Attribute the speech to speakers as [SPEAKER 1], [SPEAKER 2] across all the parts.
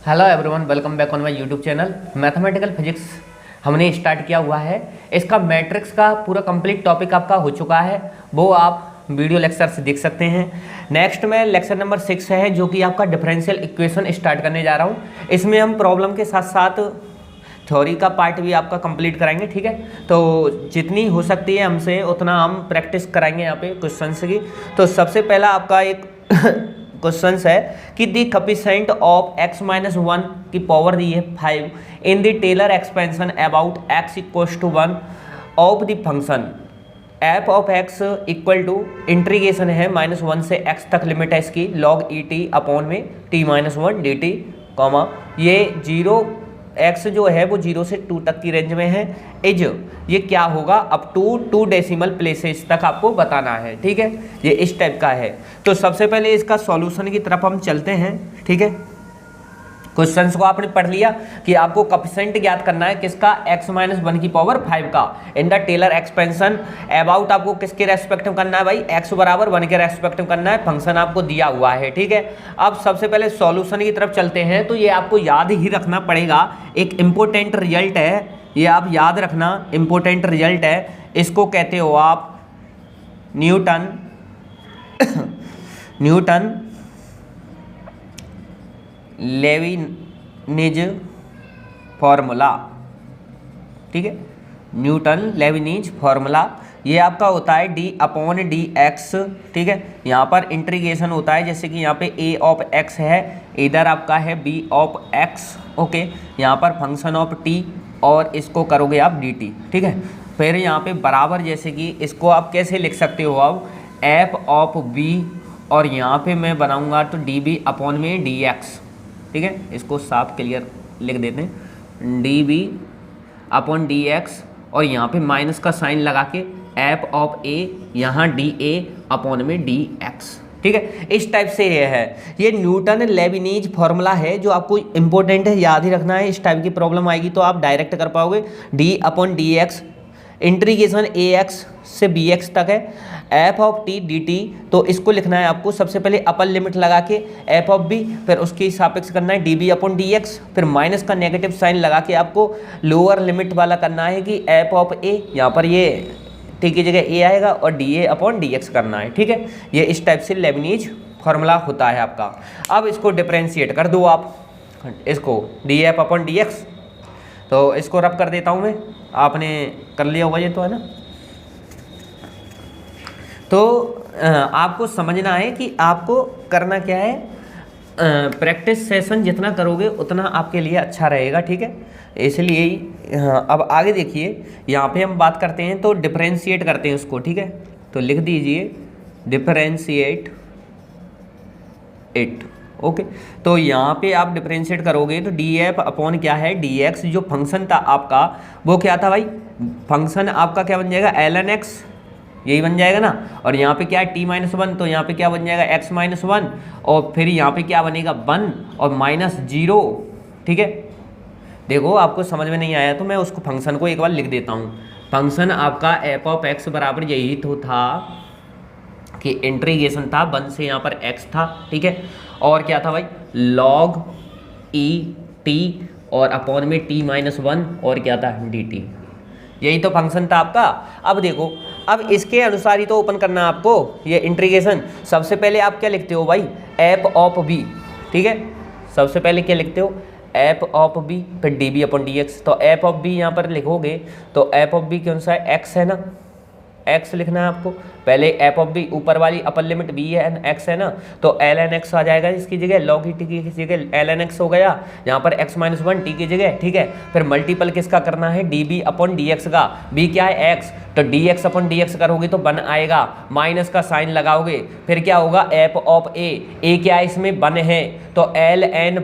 [SPEAKER 1] Hello everyone, welcome back on my YouTube channel. Mathematical physics हमने start किया हुआ है। इसका मैट्रिक्स का पूरा कंप्लीट टॉपिक आपका हो चुका है, वो आप वीडियो लेक्चर से देख सकते हैं। नेक्स्ट में लेक्चर नंबर 6 है, जो कि आपका डिफरेंशियल इक्वेशन स्टार्ट करने जा रहा हूँ। इसमें हम प्रॉब्लम के साथ साथ थ्योरी का पार्ट भी आपका कंप्लीट कराएंगे, ठीक है। तो जितनी हो सकती है हमसे उतना हम प्रैक्टिस कराएंगे यहाँ पे क्वेश्चंस की। तो सबसे पहला आपका एक क्वेश्चन है कि the coefficient of x minus 1 की पावर दी है 5 in the Taylor expansion about x equals to 1 of the function F of x equal to integration है -1 से x तक लिमिट है इसकी log e t अपॉन में t माइनस 1 dt कॉमा ये 0 x जो है वो 0 से 2 तक की रेंज में है। इज ये क्या होगा अप टू 2 डेसिमल प्लेसेस तक आपको बताना है, ठीक है। ये इस टाइप का है। तो सबसे पहले इसका सॉल्यूशन की तरफ हम चलते हैं, ठीक है। क्वेश्चंस को आपने पढ़ लिया कि आपको कोएफिशिएंट ज्ञात करना है किसका, x माइनस 1 की पावर 5 का in the Taylor expansion about आपको किसके रेस्पेक्ट में करना है भाई, x बराबर 1 के रेस्पेक्ट में करना है। फंक्शन आपको दिया हुआ है, ठीक है। अब सबसे पहले सॉल्यूशन की तरफ चलते हैं। तो ये आपको याद ही रखना पड़ेगा, एक इम्पोर्टेंट रिजल्ट है ये, आप याद रखना इम्पोर्टेंट रिजल्ट है। इसको कहते हो आप न्यूटन लेविनिज फॉर्मूला, ठीक है। न्यूटन लेविनिज फॉर्मूला ये आपका होता है d अपॉन डी एक्स, ठीक है। यहाँ पर इंटीग्रेशन होता है, जैसे कि यहाँ पे a ऑफ x है, इधर आपका है b ऑफ x, ओके। यहाँ पर फंक्शन ऑफ t और इसको करोगे आप dt, ठीक है। फिर यहाँ पे बराबर, जैसे कि इसको आप कैसे लिख सकते हो आप f ऑफ b, और यहाँ पे मैं बनाऊँगा तो db अपॉन में dx, ठीक है। इसको साफ क्लियर लिख देते हैं, db अपॉन dx और यहाँ पे माइनस का साइन लगा के f ऑफ a, यहाँ dA अपॉन में dx, ठीक है। इस टाइप से ये है, ये न्यूटन लेविनिज फॉर्मूला है जो आपको इंपॉर्टेंट है, याद ही रखना है। इस टाइप की प्रॉब्लम आएगी तो आप डायरेक्ट कर पाओगे। d upon dx integration ax से bx तक है, f ऑफ t dt। तो इसको लिखना है आपको सबसे पहले अपर लिमिट लगा के f ऑफ b, फिर उसके सापेक्ष करना है db अपॉन dx, फिर माइनस का नेगेटिव साइन लगा के आपको लोअर लिमिट वाला करना है कि f ऑफ a, यहाँ पर ये t की जगह a आएगा और dA अपॉन dx करना है, ठीक है। ये इस टाइप से लेविनिज फॉर्मूला होता है आपका। अब इसको डिफरेंशिएट कर दो आप, इसको df अपॉन dx। तो इसको रब कर देता हूँ मैं, आपने कर लिया होगा ये तो, है ना। तो आपको समझना है कि आपको करना क्या है, प्रैक्टिस सेशन जितना करोगे उतना आपके लिए अच्छा रहेगा, ठीक है। इसलिए अब आगे देखिए, यहाँ पे हम बात करते हैं तो डिफरेंशिएट करते हैं उसको, ठीक है। तो लिख दीजिए डिफरेंशिएट इट, ओके। तो यहाँ पे आप डिफरेंशिएट करोगे तो df अपॉन क्या है dx, जो फंक्शन था आपका वो क्या था भाई, फंक्शन आपका क्या बन जाएगा ln x, यही बन जाएगा ना। और यहाँ पे क्या है t माइनस 1, तो यहाँ पे क्या बन जाएगा x माइनस 1, और फिर यहाँ पे क्या बनेगा 1 और -0, ठीक है। देखो आपको समझ में नहीं आया तो मैं उसको फंक्शन को एक बार लिख देता हूँ। फंक्शन आपका f ऑफ x बराबर यही तो था कि इंटीग्रेशन था 1 से यहाँ पर x था, ठीक है। और क्या था भाई log e t और अपॉन में t माइनस 1 और क्या था dt, यही तो फंक्शन था आपका। अब देखो, अब इसके अनुसार ही तो ओपन करना आपको ये इंटीग्रेशन। सबसे पहले आप क्या लिखते हो भाई f ऑफ b, ठीक है। सबसे पहले क्या लिखते हो f ऑफ b, फिर db अपॉन dx। तो f ऑफ b यहाँ पर लिखोगे तो f ऑफ b कौन सा है, x है ना, x लिखना है आपको। पहले f ऑफ b ऊपर वाली अपर लिमिट b है, x है ना, तो ln x आ जाएगा इसकी जगह, log e t की जगह ln x हो गया, यहाँ पर x माइनस 1 t की जगह, ठीक है। फिर मल्टीपल किसका करना है db अपॉन dx का, b क्या है x, तो dx अपॉन dx करोगे तो 1 आएगा, माइनस का साइन लगाओगे, फिर क्या होगा f ऑफ a क्या है इसमें 1 है, तो ln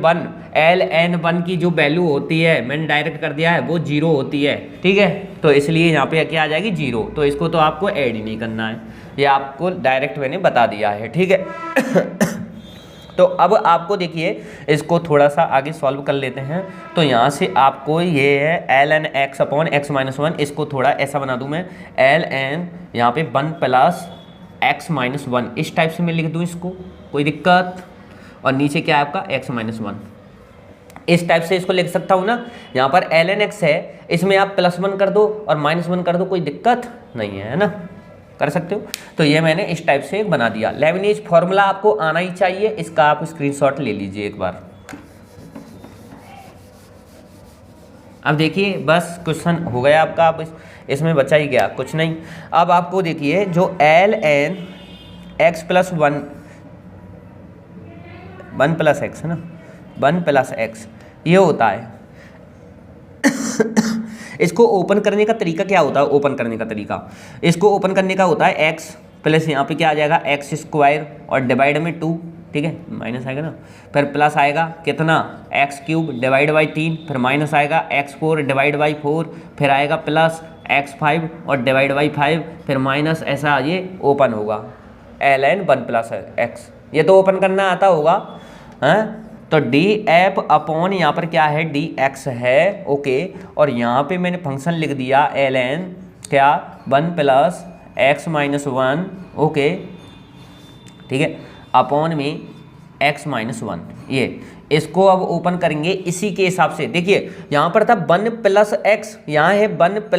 [SPEAKER 1] 1 की जो वैल्यू होती है मैंने डायरेक्ट कर दिया है वो 0 होती है, ठीक है। तो इसलिए यहाँ पे क्या आ जाएगी 0, तो इसको तो आपको ऐड ही नहीं करना है, ये आपको डायरेक्ट मैंने बता दिया है, ठीक है। तो अब आपको देखिए इसको थोड़ा सा आगे सॉल्व कर लेते हैं। तो यहाँ से आपको ये है ln x upon x minus 1, इसको थोड़ा ऐसा बना दूँ मैं, ln यहाँ पे 1 प्लस x माइनस 1, इस टाइप से मैं लिख दूँ इसको, कोई दिक्कत। और नीचे क्या है आपका x माइनस 1, इस टाइप से इसको लिख सकता हूँ ना। यहाँ पर ln x है, इसमें आप +1 कर दो और -1 कर दो, कोई दिक्कत नहीं है ना, कर सकते हो। तो ये मैंने इस टाइप से बना दिया। लेबनिज फॉर्मूला आपको आना ही चाहिए, इसका आप स्क्रीनशॉट ले लीजिए एक बार। अब देखिए बस क्वेश्चन हो गया आपका, अब इसमें बचा ही गया कुछ नहीं। अब आपको देखिए जो ln x + 1 + x है ना, 1 + x ये होता है। इसको ओपन करने का तरीका क्या होता है? ओपन करने का तरीका, इसको ओपन करने का होता है x प्लस यहाँ पे क्या आ जाएगा x² और डिवाइड में 2, ठीक है, माइनस आएगा ना, फिर प्लस आएगा कितना x³ डिवाइड बाई 3, फिर माइनस आएगा x4 डिवाइड बाई 4, फिर आएगा प्लस x5 और डिवाइड बाई 5, फिर माइनस, ऐसा ये ओपन होगा ln 1 + x। ये तो ओपन करना आता होगा, हाँ। तो df अपॉन यहाँ पर क्या है dx है, ओके। और यहाँ पे मैंने फंक्शन लिख दिया ln क्या 1 + x - 1, ओके, ठीक है, अपॉन में x - 1। ये इसको अब ओपन करेंगे इसी के हिसाब से। देखिए यहाँ पर था 1 + x, यहाँ है 1 +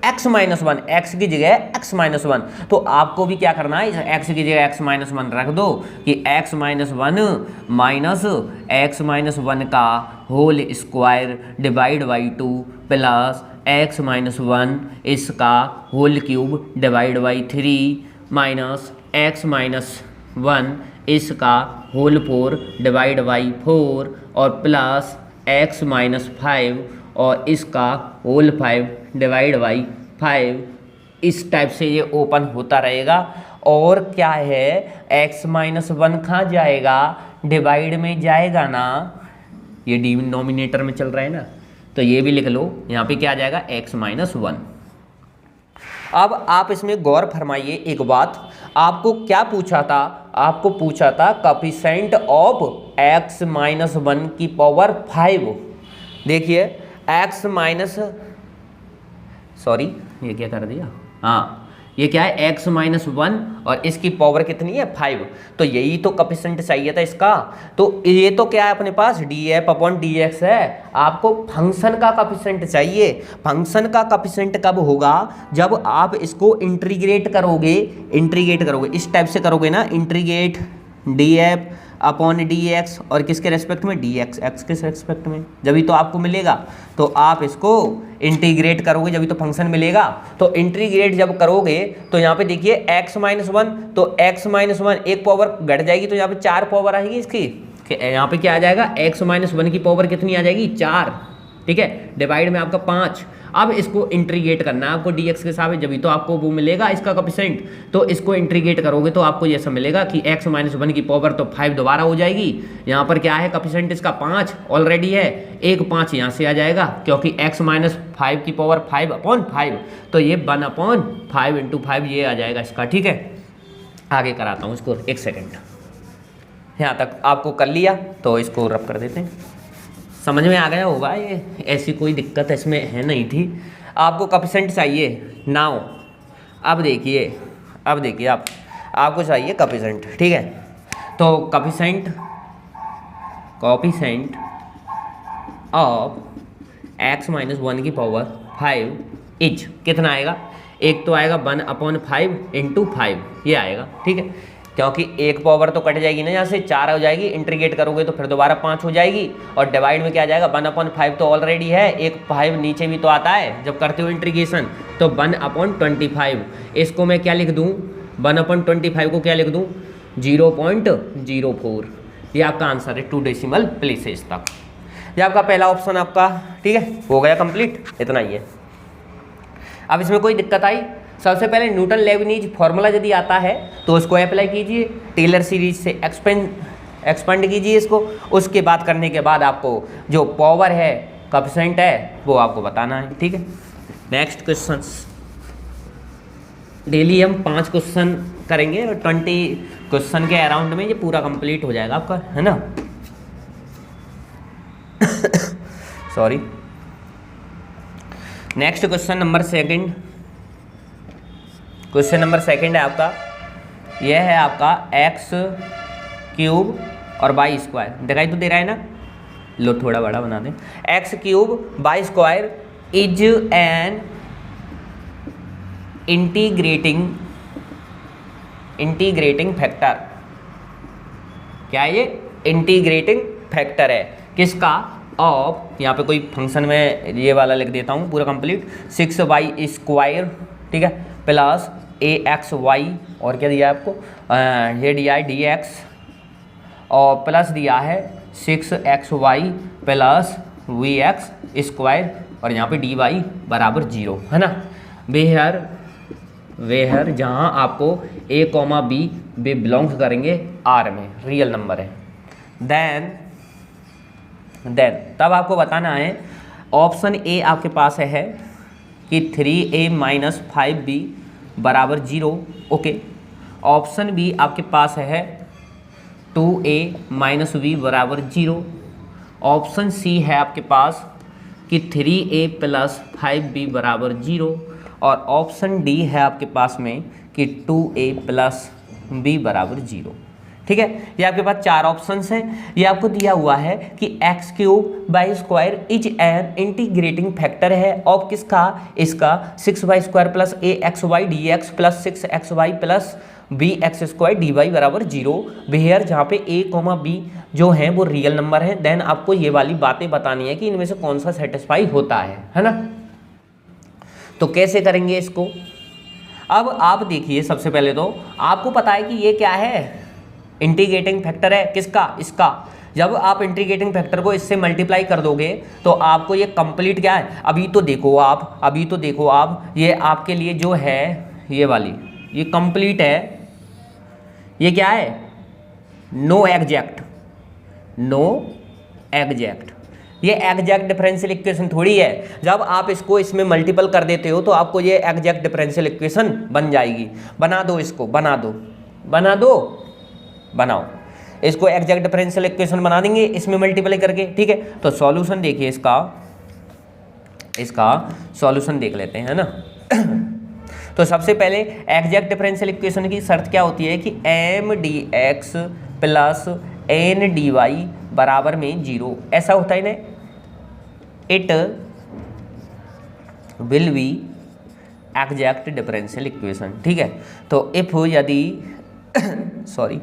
[SPEAKER 1] x - 1, x की जगह x - 1। तो आपको भी क्या करना है, x की जगह x - 1 रख दो कि x - 1 माइनस x - 1 का whole square divide by 2 plus x - 1 इसका whole cube divide by 3 minus x - 1 इसका होल 4 डिवाइड बाई 4 और प्लस x - 5 और इसका होल 5 डिवाइड बाई 5। इस टाइप से ये ओपन होता रहेगा। और क्या है x - 1 कहाँ जाएगा, डिवाइड में जाएगा ना, ये डिनोमिनेटर में चल रहा है ना, तो ये भी लिख लो, यहाँ पे क्या आ जाएगा x - 1। अब आप इसमें गौर फरमाइए एक बात, आपको क्या पूछा था, आपको पूछा था कोएफिशिएंट ऑफ x - 1 की पावर 5। देखिए ये क्या कर दिया, हाँ ये क्या है x - 1 और इसकी पावर कितनी है 5। तो यही तो कोएफिशिएंट चाहिए था इसका। तो ये तो क्या है अपने पास df अपॉन dx है, आपको फंक्शन का कोएफिशिएंट चाहिए। फंक्शन का कोएफिशिएंट कब होगा, जब आप इसको इंटीग्रेट करोगे इस टाइप से करोगे ना, इंटीग्रेट df अपॉन dx और किसके रेस्पेक्ट में dx, x के रेस्पेक्ट में, जब तो आपको मिलेगा। तो आप इसको इंटीग्रेट करोगे जब तो फंक्शन मिलेगा। तो इंटीग्रेट जब करोगे तो यहाँ पे देखिए x - 1, तो x - 1 एक पावर घट जाएगी, तो यहाँ पे 4 पावर आएगी इसकी। यहाँ पे क्या आ जाएगा x - 1 की पावर कितनी आ जाएगी 4, ठीक है, डिवाइड में आपका 5। अब इसको इंटीग्रेट करना है आपको dx के साथ, जब तो आपको वो मिलेगा इसका कोएफिशिएंट। तो इसको इंटीग्रेट करोगे तो आपको ये सब मिलेगा कि x - 1 की पावर तो 5 दोबारा हो जाएगी। यहाँ पर क्या है कोएफिशिएंट इसका 5 ऑलरेडी है, एक 5 यहाँ से आ जाएगा क्योंकि x - 5 की पावर 5 अपॉन 5, तो ये 1/5 × 5 ये आ जाएगा इसका, ठीक है। आगे कराता हूँ इसको, एक सेकेंड, यहाँ तक आपको कर लिया तो इसको रब कर देते हैं। समझ में आ गया होगा, ये ऐसी कोई दिक्कत इसमें है नहीं थी। आपको कोएफिशिएंट चाहिए नाउ। अब देखिए आपको चाहिए कोएफिशिएंट, ठीक है। तो कोएफिशिएंट ऑफ x - 1 की पावर 5 इज कितना आएगा, एक तो आएगा 1/5 × 5 ये आएगा, ठीक है, क्योंकि एक पावर तो कट जाएगी ना, यहाँ से 4 हो जाएगी, इंटीग्रेट करोगे तो फिर दोबारा 5 हो जाएगी, और डिवाइड में क्या आ जाएगा 1/5 तो ऑलरेडी है, एक 5 नीचे भी तो आता है जब करते हो इंटीग्रेशन, तो 1/25। इसको मैं क्या लिख दूँ, 1/25 को क्या लिख दूँ 0.04। ये आपका आंसर है 2 डेसिमल प्लेसेस तक। ये आपका पहला ऑप्शन आपका, ठीक है, हो गया कंप्लीट, इतना ही है। अब इसमें कोई दिक्कत आई, सबसे पहले न्यूटन लेबनिज फॉर्मूला यदि आता है तो उसको अप्लाई कीजिए, टेलर सीरीज से एक्सपेंड कीजिए इसको। उसके बाद करने के बाद आपको जो पावर है कोएफिशिएंट है वो आपको बताना है, ठीक है। नेक्स्ट क्वेश्चन, डेली हम 5 क्वेश्चन करेंगे और 20 क्वेश्चन के अराउंड में ये पूरा कंप्लीट हो जाएगा आपका, है ना। Sorry. Next question number second, question number second है आपका, यह है आपका x³ और y² दिखाई तो दे रहा है ना, लो थोड़ा बड़ा बना दें। X cube by square is an integrating factor. क्या है ये? इंटीग्रेटिंग फैक्टर है किसका? ऑफ, यहाँ पे कोई फंक्शन में ये वाला लिख देता हूँ पूरा कंप्लीट, 6y स्क्वायर, ठीक है, प्लस AXY, और क्या दिया है आपको? ये दिया है DX, और प्लस दिया है 6XY प्लस VX स्क्वायर, और यहाँ पे dy बराबर 0, है ना। वेहर जहाँ आपको A, B वे बिलोंग्स करेंगे R में, रियल नंबर है। देन तब आपको बताना है ऑप्शन ए आपके पास है कि 3a माइनस 5b बराबर 0, ओके। ऑप्शन बी आपके पास है 2a माइनस b बराबर 0। ऑप्शन सी है आपके पास कि 3a प्लस 5b बराबर 0, और ऑप्शन डी है आपके पास में कि 2a प्लस b बराबर 0, ठीक है। ये आपके पास 4 ऑप्शंस हैं। ये आपको दिया हुआ है कि x cube by square is an integrating factor है ऑफ किसका? इसका 6y square plus AXY dx plus 6xy plus BX square dy बराबर 0, वेयर जहाँ पे A, B जो हैं वो रियल नंबर हैं। देन आपको ये वाली बातें बतानी है कि इनमें से कौन सा सेटिस्फाई होता है ना। तो कैसे करेंगे इसको? अब आप देखिए, सबसे पहले तो आपको पता है कि ये क्या है? इंटीग्रेटिंग फैक्टर है किसका? इसका। जब आप इंटीग्रेटिंग फैक्टर को इससे मल्टीप्लाई कर दोगे तो आपको ये कंप्लीट क्या है? अभी तो देखो आप ये आपके लिए जो है ये वाली, ये कंप्लीट है। ये क्या है? नो एग्जैक्ट, ये एग्जैक्ट डिफरेंशियल इक्वेशन थोड़ी है। जब आप इसको इसमें मल्टीपल कर देते हो तो आपको ये एग्जैक्ट डिफरेंशियल इक्वेशन बन जाएगी। बना दो इसको, बनाओ इसको, एग्जैक्ट डिफरेंशियल इक्वेशन बना देंगे इसमें मल्टीप्लाई करके, ठीक है। तो सॉल्यूशन देखिए, इसका सॉल्यूशन देख लेते हैं, है ना। तो सबसे पहले एग्जैक्ट डिफरेंशियल इक्वेशन की शर्त क्या होती है कि mdx प्लस ndy बराबर में 0, ऐसा होता है ना। It will be exact differential equation, ठीक है। तो इफ यदि सॉरी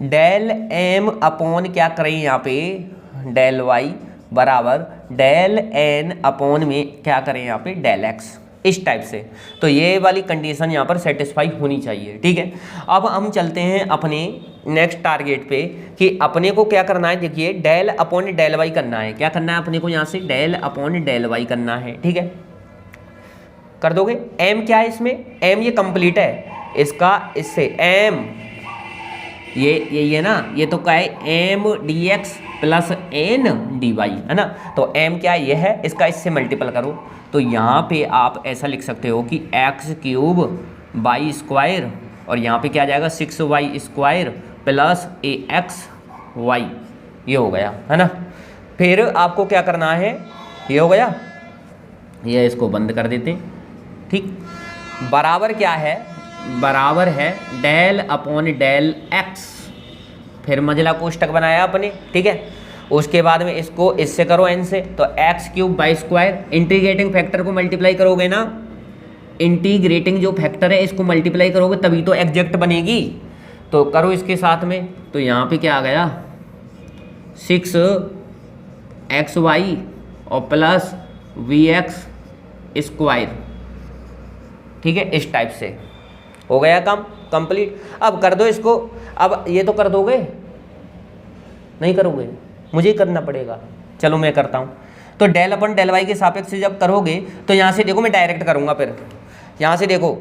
[SPEAKER 1] डेल m अपॉन क्या करें यहाँ पे? डेल y बराबर डेल n अपॉन में क्या करें यहाँ पे? डेल x, इस टाइप से। तो ये वाली कंडीशन यहाँ पर सेटिस्फाई होनी चाहिए, ठीक है। अब हम चलते हैं अपने नेक्स्ट टारगेट पे कि अपने को क्या करना है। देखिए, डेल अपॉन डेल y करना है। क्या करना है अपने को? यहाँ से डेल अपॉन डेल y करना है, ठीक है। कर दोगे? m क्या है इसमें? m ये कंप्लीट है इसका, इससे m ये ना, ये तो क्या है? mdx प्लस ndy, है ना। तो m क्या ये है? इसका इससे मल्टीपल करो। तो यहाँ पे आप ऐसा लिख सकते हो कि एक्स क्यूब बाई स्क्वायर, और यहाँ पे क्या आ जाएगा? 6y स्क्वायर प्लस AXY, ये हो गया, है ना। फिर आपको क्या करना है? ये हो गया, ये इसको बंद कर देते हैं, ठीक। बराबर क्या है? बराबर है डेल अपॉन डेल x, फिर मझला कोष्टक बनाया अपने, ठीक है। उसके बाद में इसको इससे करो n से, तो x cube by square, integrating factor को मल्टीप्लाई करोगे ना, इंटीग्रेटिंग जो फैक्टर है इसको मल्टीप्लाई करोगे तभी तो एग्जैक्ट बनेगी। तो करो इसके साथ में, तो यहाँ पे क्या आ गया? 6xy और प्लस VX स्क्वायर, ठीक है। इस टाइप से हो गया काम कंप्लीट। अब कर दो इसको। अब ये तो कर दोगे? नहीं करोगे? मुझे ही करना पड़ेगा। चलो मैं करता हूँ। तो डेल अपन डेल वाई के सापेक्ष से जब करोगे तो यहाँ से देखो, मैं डायरेक्ट करूँगा। फिर यहाँ से देखो,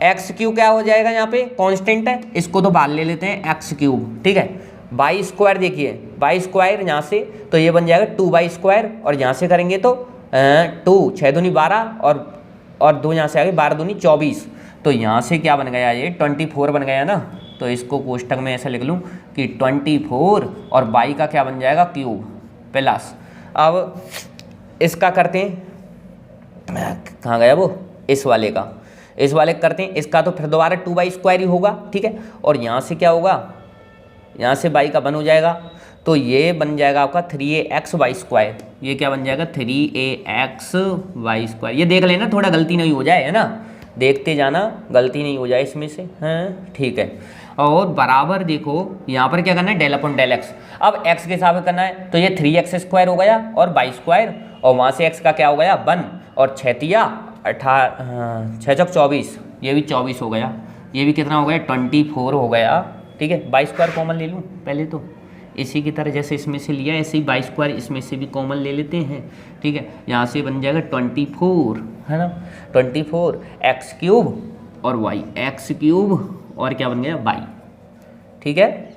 [SPEAKER 1] एक्स क्यूब क्या हो जाएगा? यहाँ पे कांस्टेंट है, इसको तो बाहर ले लेते हैं, एक्स क्यूब, ठीक है। बाई स्क्वायर, देखिए बाई स्क्वायर यहाँ से, तो ये बन जाएगा 2y स्क्वायर, और यहाँ से करेंगे तो 2 6 दूनी 12 और 2 यहाँ से आ गए 12 दूनी 24। तो यहाँ से क्या बन गया? ये 24 बन गया ना। तो इसको कोष्टक में ऐसे लिख लूँ कि 24 और बाई का क्या बन जाएगा? Cube plus. अब इसका करते हैं, कहाँ गया वो? इस वाले का करते हैं। इसका तो फिर दोबारा 2y स्क्वायर ही होगा, ठीक है। और यहाँ से क्या होगा? यहाँ से बाई का 1 हो जाएगा। तो ये बन जाएगा आपका 3ax/y²। ये क्या बन जाएगा 3ax/y²। ये देख लेना, थोड़ा गलती नहीं हो जाए, है ना, देखते जाना, गलती नहीं हो जाए इसमें से, हाँ ठीक है। और बराबर देखो यहाँ पर क्या करना है, डेल अपॉन डेल एक्स। अब x के हिसाब से करना है तो ये 3x² हो गया और y², और वहाँ से x का क्या हो गया 1, और 6 चौक 24, ये भी 24 हो गया, ये भी कितना हो गया 24 हो गया, ठीक है। y² कॉमन ले लूँ पहले, तो इसी की तरह जैसे इसमें से लिया ऐसे ही y² इसमें से भी कॉमन ले लेते हैं, ठीक है। यहाँ से बन जाएगा 24, है ना, 24x³ और x³ और क्या बन गया y, ठीक है।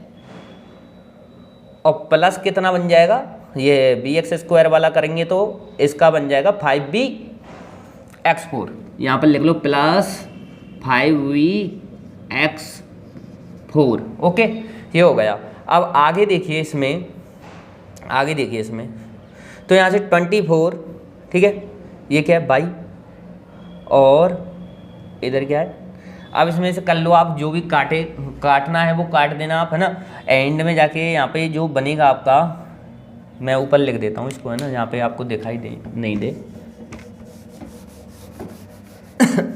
[SPEAKER 1] और प्लस कितना बन जाएगा, ये bx² वाला करेंगे तो इसका बन जाएगा 5bx4, यहाँ पर लिख लो प्लस 5bx4, ओके, ये हो गया। अब आगे देखिए इसमें, तो यहाँ से 24, ठीक है, ये क्या है y, और इधर क्या है। अब इसमें से कर लो आप, जो भी काटना है वो काट देना आप, है ना। एंड में जाके यहाँ पे जो बनेगा आपका, मैं ऊपर लिख देता हूँ इसको, है ना, यहाँ पे आपको दिखाई दे नहीं दे।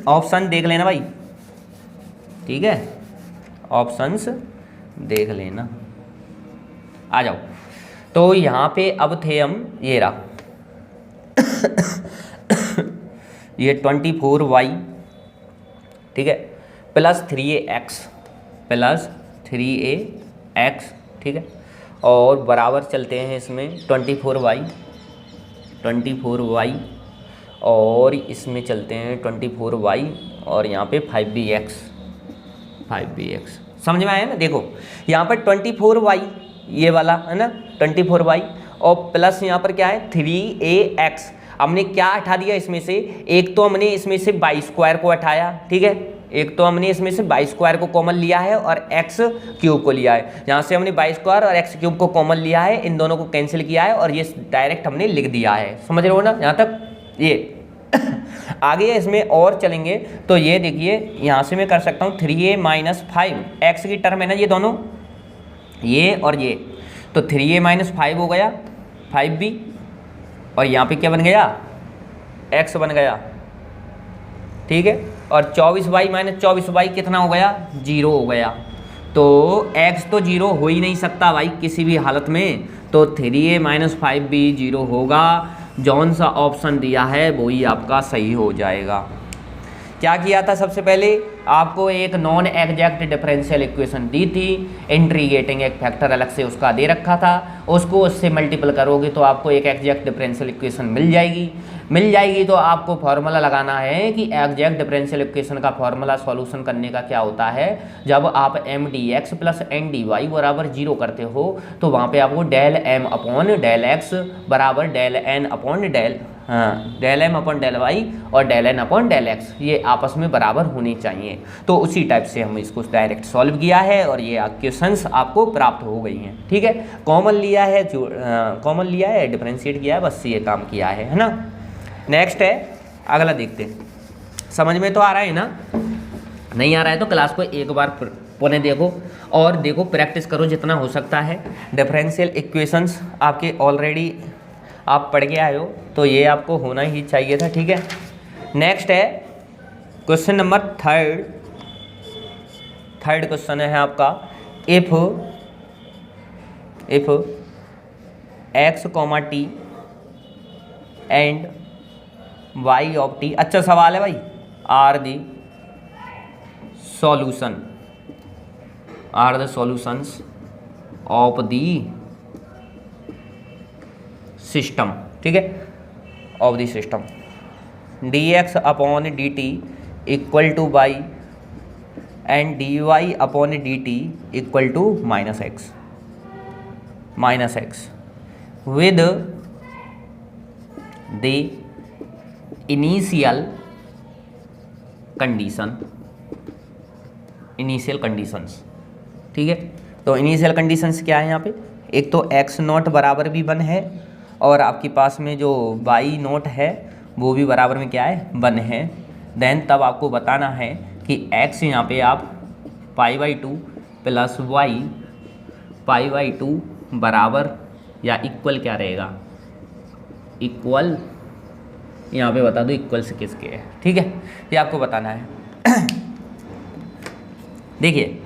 [SPEAKER 1] ऑप्शन देख लेना भाई, ठीक है, ऑप्शंस देख लेना, आ जाओ। तो यहाँ पे अब थे हम, ये रहा ये 24y, ठीक है, प्लस 3ax, ठीक है, और बराबर चलते हैं इसमें 24y, और इसमें चलते हैं 24y, और यहाँ पे 5bx, समझ में आया ना। देखो यहाँ पर 24y ये वाला, है ना, 24y, और प्लस यहाँ पर क्या है 3ax। हमने क्या हटा दिया इसमें से, एक तो हमने इसमें से y² को हटाया, ठीक है, एक तो हमने इसमें से y² को कॉमन लिया है और x³ को लिया है। यहाँ से हमने y² और x³ को कॉमन लिया है, इन दोनों को कैंसिल किया है और ये डायरेक्ट हमने लिख दिया है, समझ रहे हो ना यहाँ तक। ये आगे इसमें और चलेंगे तो ये देखिए यहाँ से मैं कर सकता हूँ 3a - 5, x की टर्म है ना ये दोनों, ये और ये, तो 3a - 5 हो गया 5b, और यहाँ पे क्या बन गया x बन गया, ठीक है, और 24y - 24y कितना हो गया 0 हो गया। तो x तो 0 हो ही नहीं सकता भाई किसी भी हालत में, तो 3a - 5b 0 होगा। जौन सा ऑप्शन दिया है वही आपका सही हो जाएगा। क्या किया था, सबसे पहले आपको एक नॉन एग्जैक्ट डिफरेंशियल इक्वेशन दी थी, इंटीग्रेटिंग एक फैक्टर अलग से उसका दे रखा था, उसको उससे मल्टीपल करोगे तो आपको एक एग्जैक्ट डिफरेंशियल इक्वेशन मिल जाएगी। तो आपको फॉर्मूला लगाना है कि एग्जैक्ट डिफरेंशियल इक्वेशन का फॉर्मूला सॉल्यूशन करने का क्या होता है। जब आप mdx + ndy = 0 करते हो तो वहाँ पे आपको del m/del x बराबर del m/del y और del n/del x ये आपस में बराबर होनी चाहिए। तो उसी टाइप से हम इसको डायरेक्ट सॉल्व किया है और ये क्वेश्चंस आपको प्राप्त हो गई हैं, ठीक है। कॉमन लिया है, डिफरेंशिएट किया है, बस ये काम किया है ना। नेक्स्ट है, अगला देखते हैं। समझ में तो आ रहा है ना, नहीं आ रहा है तो क्लास को एक बार पुनः देखो और देखो प्रैक्टिस करो जितना हो सकता है। डिफरेंशियल इक्वेशंस आपके ऑलरेडी आप पढ़ के आए हो तो ये आपको होना ही चाहिए था, ठीक है। नेक्स्ट है क्वेश्चन नंबर थर्ड क्वेश्चन है आपका, if x, t and y of t, अच्छा सवाल है भाई, are the solutions of the system, ठीक है, of the system dx/dt equal to y and dy/dt equal to -x with the initial conditions, ठीक है। तो इनिशियल कंडीशंस क्या है यहाँ पे, एक तो x0 बराबर भी 1 है और आपके पास में जो y0 है वो भी बराबर में क्या है 1 है। देन तब आपको बताना है कि x यहाँ पे आप π/2 + y π/2 बराबर या इक्वल क्या रहेगा, इक्वल, यहाँ पे बता दो इक्वल से किसके है, ठीक है, ये आपको बताना है। देखिए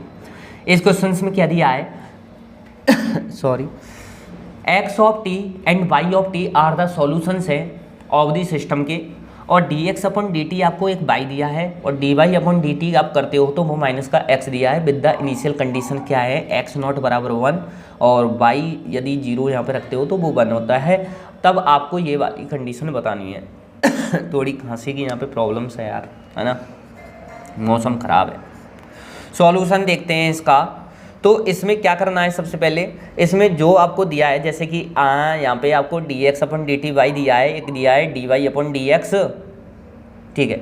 [SPEAKER 1] इस क्वेश्चन में क्या दिया है sorry, X of T and Y of T are the solutions है ऑफ द सिस्टम के, और D x upon D T आपको एक बाई दिया है, और D Y upon D T आप करते हो तो वो माइनस का एक्स दिया है, विद द इनिशियल कंडीशन क्या है, एक्स नॉट बराबर 1 और वाई यदि 0 यहाँ पे रखते हो तो वो 1 होता है, तब आपको ये वाली कंडीशन बतानी है। थोड़ी खांसी की यहाँ पे प्रॉब्लम्स है यार, है ना, मौसम ख़राब है। सॉल्यूशन देखते हैं इसका, तो इसमें क्या करना है, सबसे पहले इसमें जो आपको दिया है, जैसे कि यहाँ पे आपको D x upon D T Y दिया है, एक दिया है डी वाई अपन डी एक्स, ठीक है,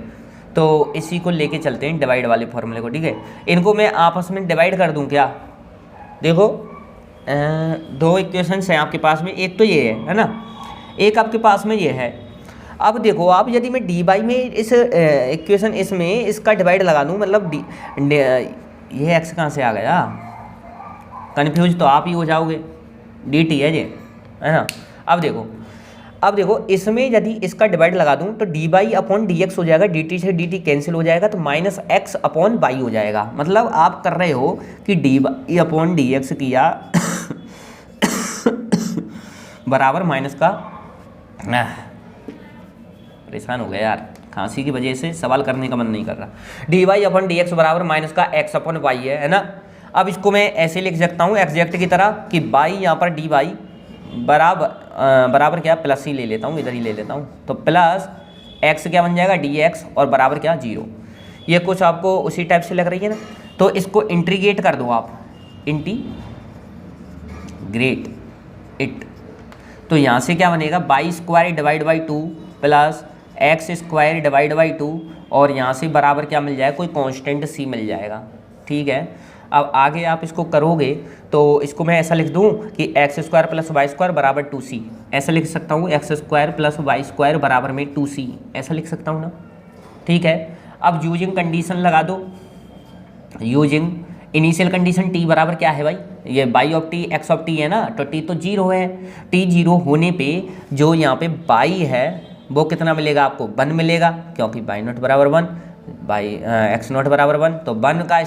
[SPEAKER 1] तो इसी को लेके चलते हैं डिवाइड वाले फॉर्मूले को, ठीक है। इनको मैं आपस में डिवाइड कर दूं क्या, देखो दो इक्वेशंस हैं आपके पास में, एक तो ये है ना, एक आपके पास में ये है। अब देखो आप, यदि मैं डी वाई में इस इक्वेशन इसमें इसका डिवाइड लगा दूं, मतलब ये एक्स कहाँ से आ गया, कन्फ्यूज तो आप ही हो जाओगे, डी टी है ये, है ना। अब देखो इसमें यदि इसका डिवाइड लगा दूं तो d Y upon d x हो जाएगा, डी टी से डी टी कैंसिल हो जाएगा, तो माइनस एक्स अपॉन वाई हो जाएगा। मतलब आप कर रहे हो कि d Y upon d x किया बराबर माइनस का, परेशान हो गया यार, खांसी की वजह से सवाल करने का मन नहीं कर रहा। D Y upon d x बराबर माइनस का एक्स अपॉन वाई है ना। अब इसको मैं ऐसे लिख सकता हूँ एग्जैक्ट की तरह कि वाई यहाँ पर डी वाई बराबर क्या, प्लस ही ले लेता हूँ, इधर ही ले लेता हूँ, तो प्लस एक्स क्या बन जाएगा डी एक्स और बराबर क्या 0। ये कुछ आपको उसी टाइप से लग रही है ना, तो इसको इंटीग्रेट कर दो आप, इंटीग्रेट इट, तो यहाँ से क्या बनेगा, by square divide by 2 plus x square divide by 2, और यहाँ से बराबर क्या मिल जाएगा, कोई कांस्टेंट सी मिल जाएगा, ठीक है। अब आगे आप इसको करोगे तो इसको मैं ऐसा लिख दूं कि x square plus y square बराबर 2c, ऐसा लिख सकता हूँ, x square plus y square बराबर में 2c, ऐसा लिख सकता हूँ ना, ठीक है। अब यूजिंग कंडीशन लगा दो, यूजिंग इनिशियल कंडीशन t बराबर क्या है भाई, ये by of T x of T है ना, तो t तो 0 है, t 0 होने पे जो यहाँ पे बाई है वो कितना मिलेगा आपको, 1 मिलेगा, क्योंकि बाई नॉट बराबर 1 बाई एक्स नॉट बराबर 1, तो 1 का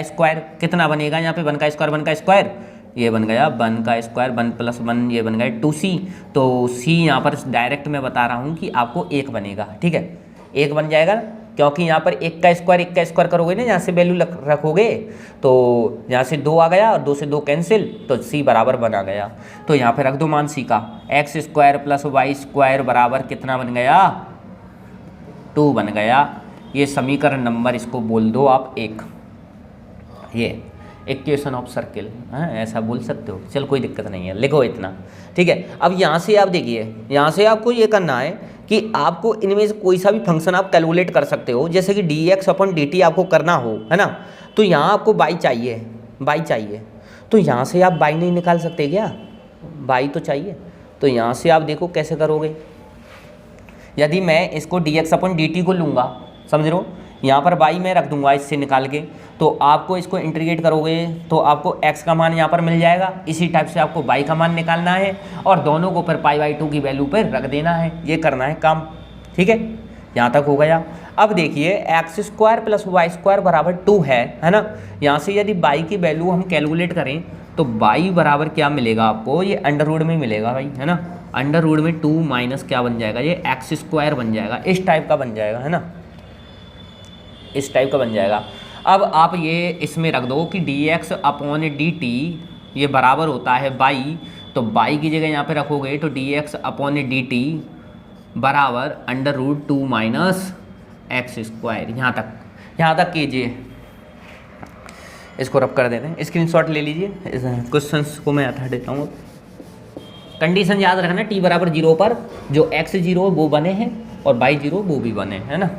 [SPEAKER 1] स्क्वायर कितना बनेगा यहाँ पे, 1 का स्क्वायर ये बन गया 1 का स्क्वायर, 1 प्लस 1 ये बन गया 2c, तो c यहाँ पर डायरेक्ट मैं बता रहा हूँ कि आपको 1 बनेगा, ठीक है, 1 बन जाएगा, क्योंकि यहाँ पर 1 का स्क्वायर करोगे ना, यहाँ से वैल्यू रखोगे तो यहाँ से 2 आ गया और 2 से 2 कैंसिल, तो c बराबर बना गया, तो यहाँ पे रख दो मान c का, x square plus y square बराबर कितना बन गया, 2 बन गया। ये समीकरण नंबर इसको बोल दो आप 1, ये इक्वेशन ऑफ सर्किल, हाँ ऐसा बोल सकते हो, चल कोई दिक्कत नहीं है, लिखो इतना, ठीक है। अब यहाँ से आप देखिए, यहाँ से आपको ये करना है कि आपको इनमें से कोई सा भी फंक्शन आप कैलकुलेट कर सकते हो, जैसे कि D x upon D T आपको करना हो, है ना, तो यहाँ आपको बाई चाहिए, तो यहाँ से आप बाई नहीं निकाल सकते क्या, बाई तो चाहिए, तो यहाँ से आप देखो कैसे करोगे। यदि मैं इसको D x upon D T को लूँगा, समझ रहे हो, यहाँ पर बाई मैं रख दूंगा इससे निकाल के, तो आपको इसको इंटीग्रेट करोगे तो आपको x का मान यहाँ पर मिल जाएगा, इसी टाइप से आपको y का मान निकालना है और दोनों को फिर π/2 की वैल्यू पर रख देना है, ये करना है काम, ठीक है, यहाँ तक हो गया। अब देखिए x square plus y square बराबर 2 है ना, यहाँ से यदि y की वैल्यू हम कैलकुलेट करें तो y बराबर क्या मिलेगा आपको, ये अंडर रूट में मिलेगा भाई, है ना, अंडर रूट में 2 माइनस क्या बन जाएगा, ये एक्स स्क्वायर बन जाएगा, इस टाइप का बन जाएगा, है ना, इस टाइप का बन जाएगा। अब आप ये इसमें रख दो कि D x upon D T ये बराबर होता है बाई, तो बाई की जगह यहाँ पे रखोगे तो d x upon D t बराबर under root 2 minus x square, यहाँ तक कीजिए, इसको रब कर देते हैं, स्क्रीनशॉट ले लीजिए, क्वेश्चंस को मैं हटा देता हूँ। कंडीशन याद रखना, टी बराबर 0 पर जो एक्स 0 वो बने हैं और बाई 0 वो भी बने, है ना,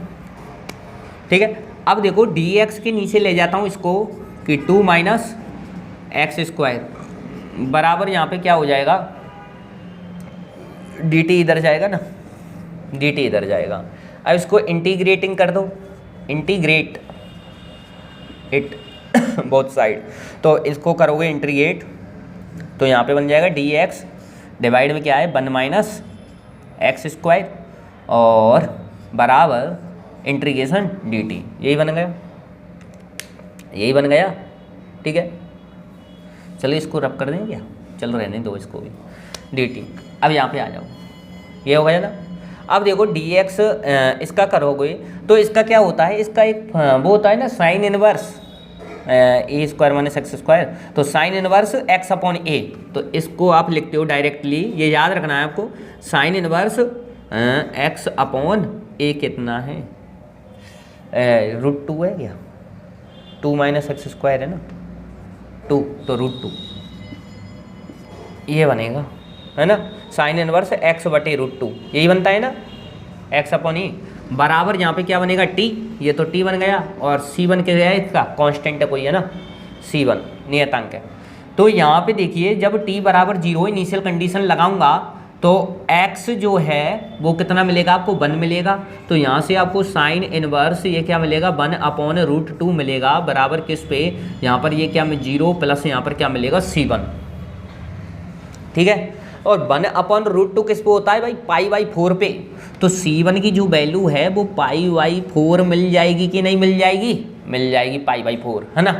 [SPEAKER 1] ठीक है। अब देखो डी एक्स के नीचे ले जाता हूँ इसको कि 2 माइनस एक्स स्क्वायर बराबर यहाँ पे क्या हो जाएगा, डी टी इधर जाएगा ना, डी टी इधर जाएगा। अब इसको इंटीग्रेटिंग कर दो, इंटीग्रेट इट बोथ साइड, तो इसको करोगे इंटीग्रेट तो यहाँ पे बन जाएगा डी एक्स डिवाइड में क्या है 1 माइनस एक्स स्क्वायर और बराबर इंटीग्रेशन डी टी। यही बन गया, यही बन गया। ठीक है, चलिए इसको रब कर देंगे क्या, चलो रहने दो इसको भी डी टी। अब यहाँ पे आ जाओ, ये हो गया ना। अब देखो डी एक्स इसका करोगे तो इसका क्या होता है, इसका एक वो होता है ना साइन इनवर्स ए स्क्वायर माइनस एक्स स्क्वायर, तो साइन इनवर्स एक्स अपॉन ए, तो इसको आप लिखते हो डायरेक्टली, ये याद रखना है आपको, साइन इनवर्स एक्स अपॉन ए कितना है √2 है क्या, 2 माइनस एक्स स्क्वायर है ना 2, तो √2 ये बनेगा, है ना। साइन इनवर्स एक्स बटे √2 यही बनता है ना, एक्स अपॉन ई बराबर यहाँ पे क्या बनेगा टी, ये तो टी बन गया और सी बन के गया इसका कांस्टेंट है कोई, है ना, C1 नियतांक है। तो यहाँ पे देखिए जब t बराबर 0 इनिशियल कंडीशन लगाऊंगा तो x जो है वो कितना मिलेगा आपको 1 मिलेगा, तो यहाँ से आपको साइन इनवर्स ये क्या मिलेगा 1 अपॉन √2 मिलेगा बराबर किस पे, यहाँ पर ये क्या 0 प्लस यहाँ पर क्या मिलेगा C1। ठीक है, और 1 अपॉन √2 किस पे होता है भाई, π/4 पे, तो C1 की जो वैल्यू है वो π/4 मिल जाएगी कि नहीं मिल जाएगी, मिल जाएगी π/4, है ना।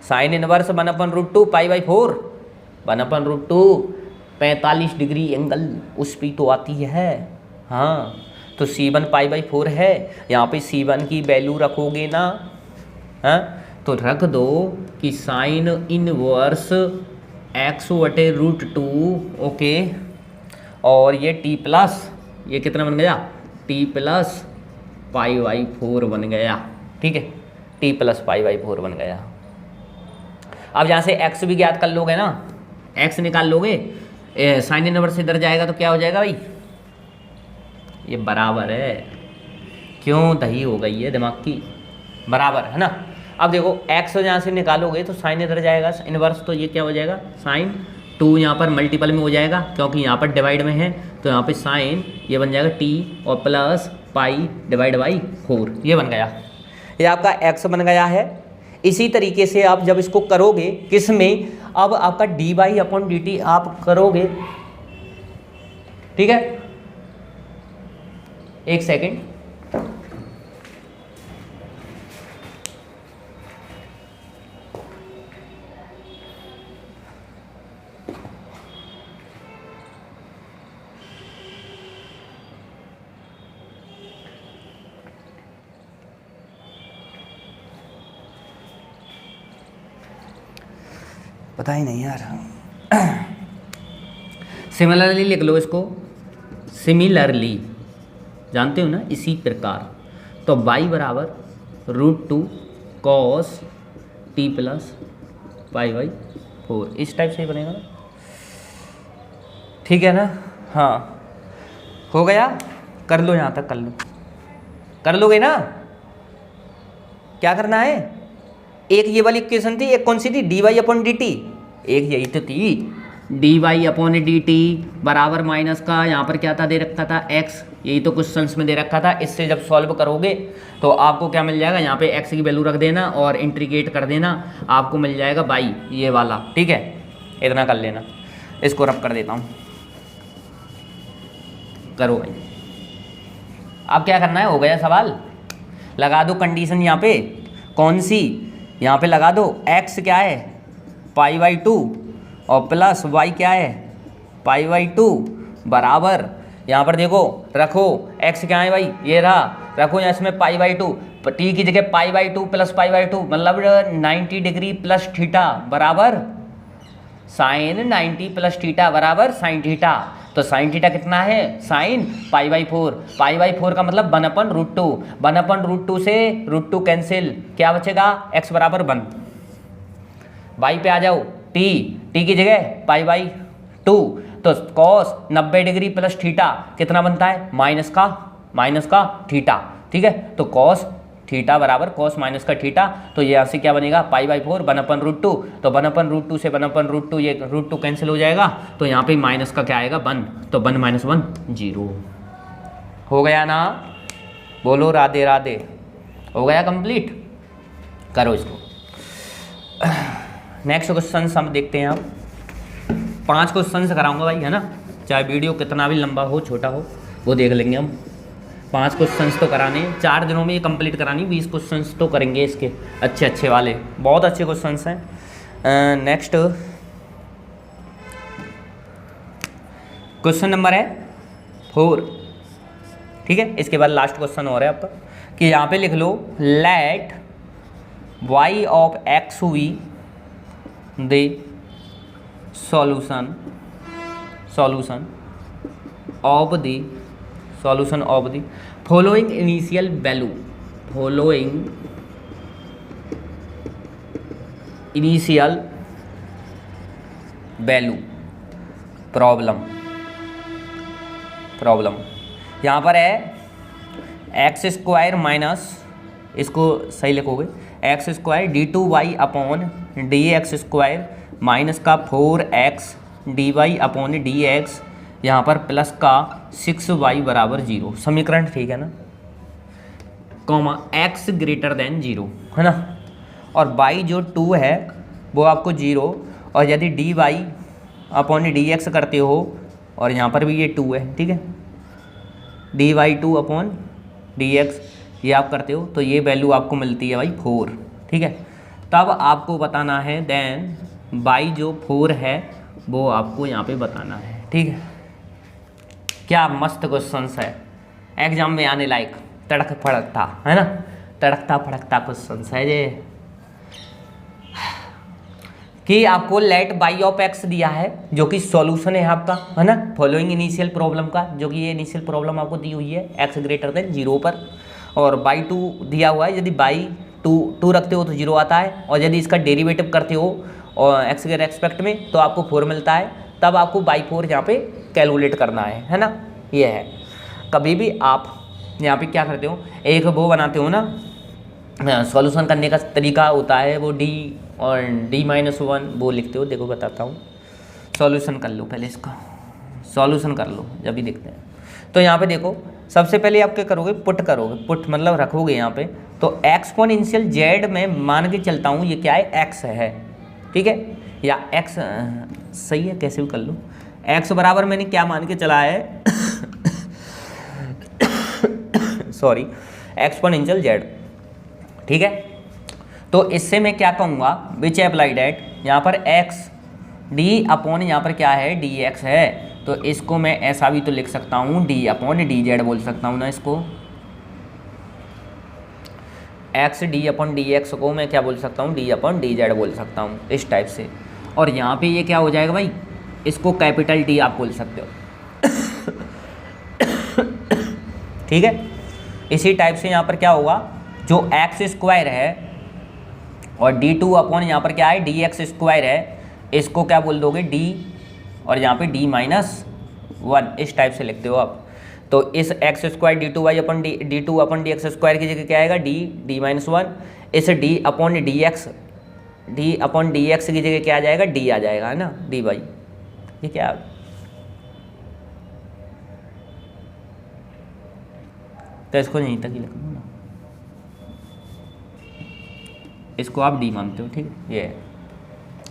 [SPEAKER 1] Sine inverse 1 upon √2 π/4, 1 upon √2 45 degree angle उस पर तो आती है, हाँ, तो C1 π/4 है। यहाँ पे C1 की वैल्यू रखोगे ना, हाँ, तो रख दो कि साइन इनवर्स x बटे √2, ओके, और ये t प्लस ये कितना बन गया t प्लस π/4 बन गया। ठीक है, t प्लस π/4 बन गया। अब यहाँ से x भी ज्ञात कर लोगे ना, x निकाल लोगे, साइन इनवर्स इधर जाएगा तो क्या हो जाएगा भाई, ये बराबर है, क्यों दही हो गई है दिमाग की, बराबर है ना। अब देखो x यहाँ से निकालोगे तो साइन इधर जाएगा इनवर्स, तो ये क्या हो जाएगा साइन 2 यहाँ पर मल्टीपल में हो जाएगा क्योंकि यहाँ पर डिवाइड में है, तो यहाँ पे साइन ये बन जाएगा t और प्लस π/4 ये बन गया, ये आपका x बन गया है। इसी तरीके से आप जब इसको करोगे किस में, अब आपका dy/dt आप करोगे, ठीक है, एक सेकेंड, पता ही नहीं यार। सिमिलरली लिख लो इसको, सिमिलरली जानते हो ना, इसी प्रकार, तो y बराबर √2 cos t प्लस π/4 इस टाइप से ही बनेगा ना, ठीक है ना। हाँ हो गया, कर लो, यहाँ तक कर लो, कर लोगे ना। क्या करना है, एक ये वाली इक्वेशन थी, एक कौन सी थी, dy/dt, एक यही तो थी dy/dt बराबर माइनस का, यहाँ पर क्या था दे रखा था x, यही तो क्वेश्चंस में दे रखा था। इससे जब सॉल्व करोगे तो आपको क्या मिल जाएगा, यहाँ पे x की वैल्यू रख देना और इंटीग्रेट कर देना, आपको मिल जाएगा y ये वाला, ठीक है, इतना कर लेना। इसको रब कर देता हूँ, करो भाई। अब क्या करना है, हो गया सवाल, लगा दो कंडीशन यहाँ पे, कौन सी, यहाँ पे लगा दो, x क्या है π/2 और प्लस y क्या है π/2 बराबर, यहाँ पर देखो रखो x क्या है भाई, ये रहा, रखो यहाँ इसमें π/2, t की जगह π/2 प्लस π/2 मतलब 90 डिग्री प्लस थीटा बराबर साइन 90 प्लस थीटा बराबर साइन थीटा। तो साइन थीटा कितना है, साइन π/4, π/4 का मतलब 1/√2, 1/√2 से √2 कैंसिल, क्या बचेगा x बराबर 1। y पे आ जाओ, t की जगह π/2, तो cos 90 डिग्री प्लस थीटा कितना बनता है, माइनस का थीटा, ठीक है, तो cos थीटा बराबर cos माइनस का थीटा, तो ये यहाँ से क्या बनेगा π/4 1/√2, तो 1/√2 से 1/√2 ये √2 कैंसिल हो जाएगा, तो यहाँ पे माइनस का क्या आएगा 1, तो 1 - 1 0 हो गया ना, बोलो राधे राधे, हो गया कंप्लीट। करो इसको, नेक्स्ट क्वेश्चन हम देखते हैं आप। 5 क्वेश्चन से कराऊंगा भाई, है ना, चाहे वीडियो कितना भी लंबा हो छोटा हो वो देख लेंगे हम। 5 क्वेश्चन तो कराने, 4 दिनों में ये कंप्लीट करानी, 20 क्वेश्चन तो करेंगे इसके अच्छे अच्छे वाले, बहुत अच्छे क्वेश्चन हैं। नेक्स्ट क्वेश्चन नंबर है 4, ठीक है। इसके बाद लास्ट क्वेश्चन हो रहा है आपका कि यहाँ पे लिख लो let y of x be the solution of the following initial value problem यहाँ पर है एक्स स्क्वायर माइनस, इसको सही लिखोगे, x square d two y upon d x square minus का 4x d Y upon d x, यहाँ पर plus का 6y बराबर 0। समीकरण ठीक है ना, कॉमा x ग्रेटर देन 0, है ना, और y जो 2 है वो आपको 0, और यदि d Y upon d x करते हो, और यहाँ पर भी ये 2 है, ठीक है, d y 2 upon d x ये आप करते हो तो ये वैल्यू आपको मिलती है भाई 4, ठीक है। तब आपको बताना है देन बाई जो 4 है वो आपको यहाँ पे बताना है, ठीक है। क्या मस्त क्वेश्चंस है, एग्जाम में आने लायक, तड़क फड़कता, है ना, तड़कता फड़कता क्वेश्चंस है ये। कि आपको लेट बाई ऑफ एक्स दिया है जो कि सॉल्यूशन है आपका, है ना, फॉलोइंग इनिशियल प्रॉब्लम का, जो कि ये इनिशियल प्रॉब्लम आपको दी हुई है एक्स ग्रेटर देन 0 पर, और बाई 2 दिया हुआ है, यदि बाई 2 रखते हो तो 0 आता है, और यदि इसका डेरिवेटिव करते हो और एक्स के रेस्पेक्ट में तो आपको 4 मिलता है, तब आपको बाई 4 यहाँ पे कैलकुलेट करना है ना। ये है, कभी भी आप यहाँ पे क्या करते हो, एक वो बनाते हो ना, सॉल्यूशन करने का तरीका होता है वो डी और D-1 वो लिखते हो, देखो बताता हूँ, सॉल्यूशन कर लो पहले, इसका सॉल्यूशन कर लो जब भी देखते हैं। तो यहाँ पे देखो सबसे पहले आप क्या करोगे, पुट मतलब रखोगे यहाँ पे, तो एक्सपोनेंशियल जेड में मान के चलता हूँ ये क्या है, एक्स है, ठीक है, या एक्स सही है, कैसे भी कर लो, एक्स बराबर मैंने क्या मान के चला है सॉरी, एक्सपोनेंशियल जेड, ठीक है। तो इससे मैं क्या कहूँगा, विच अप्लाई डेट, यहाँ पर x डी अपॉन यहाँ पर क्या है डी एक्स है, तो इसको मैं ऐसा भी तो लिख सकता हूँ डी अपॉन डी जेड बोल सकता हूँ ना, इसको x D upon d x को मैं क्या बोल सकता हूँ, डी अपॉन डी जेड बोल सकता हूँ, इस टाइप से। और यहाँ पे ये क्या हो जाएगा भाई, इसको कैपिटल डी आप बोल सकते हो ठीक है। इसी टाइप से यहाँ पर क्या होगा, जो एक्स स्क्वायर है और D2 अपॉन यहाँ पर क्या है डी एक्स स्क्वायर है, इसको क्या बोल दोगे डी, और यहाँ पे D-1, इस टाइप से लिखते हो आप। तो इस एक्स स्क्वायर D2y अपन D2 अपन डी एक्स स्क्वायर की जगह क्या आएगा D-1, इस D अपॉन डी एक्स की जगह क्या आ जाएगा, D आ जाएगा, है ना, dy, ये क्या, तो इसको यहीं तक ही लिखना ना, इसको आप डी मानते हो, ठीक है, ये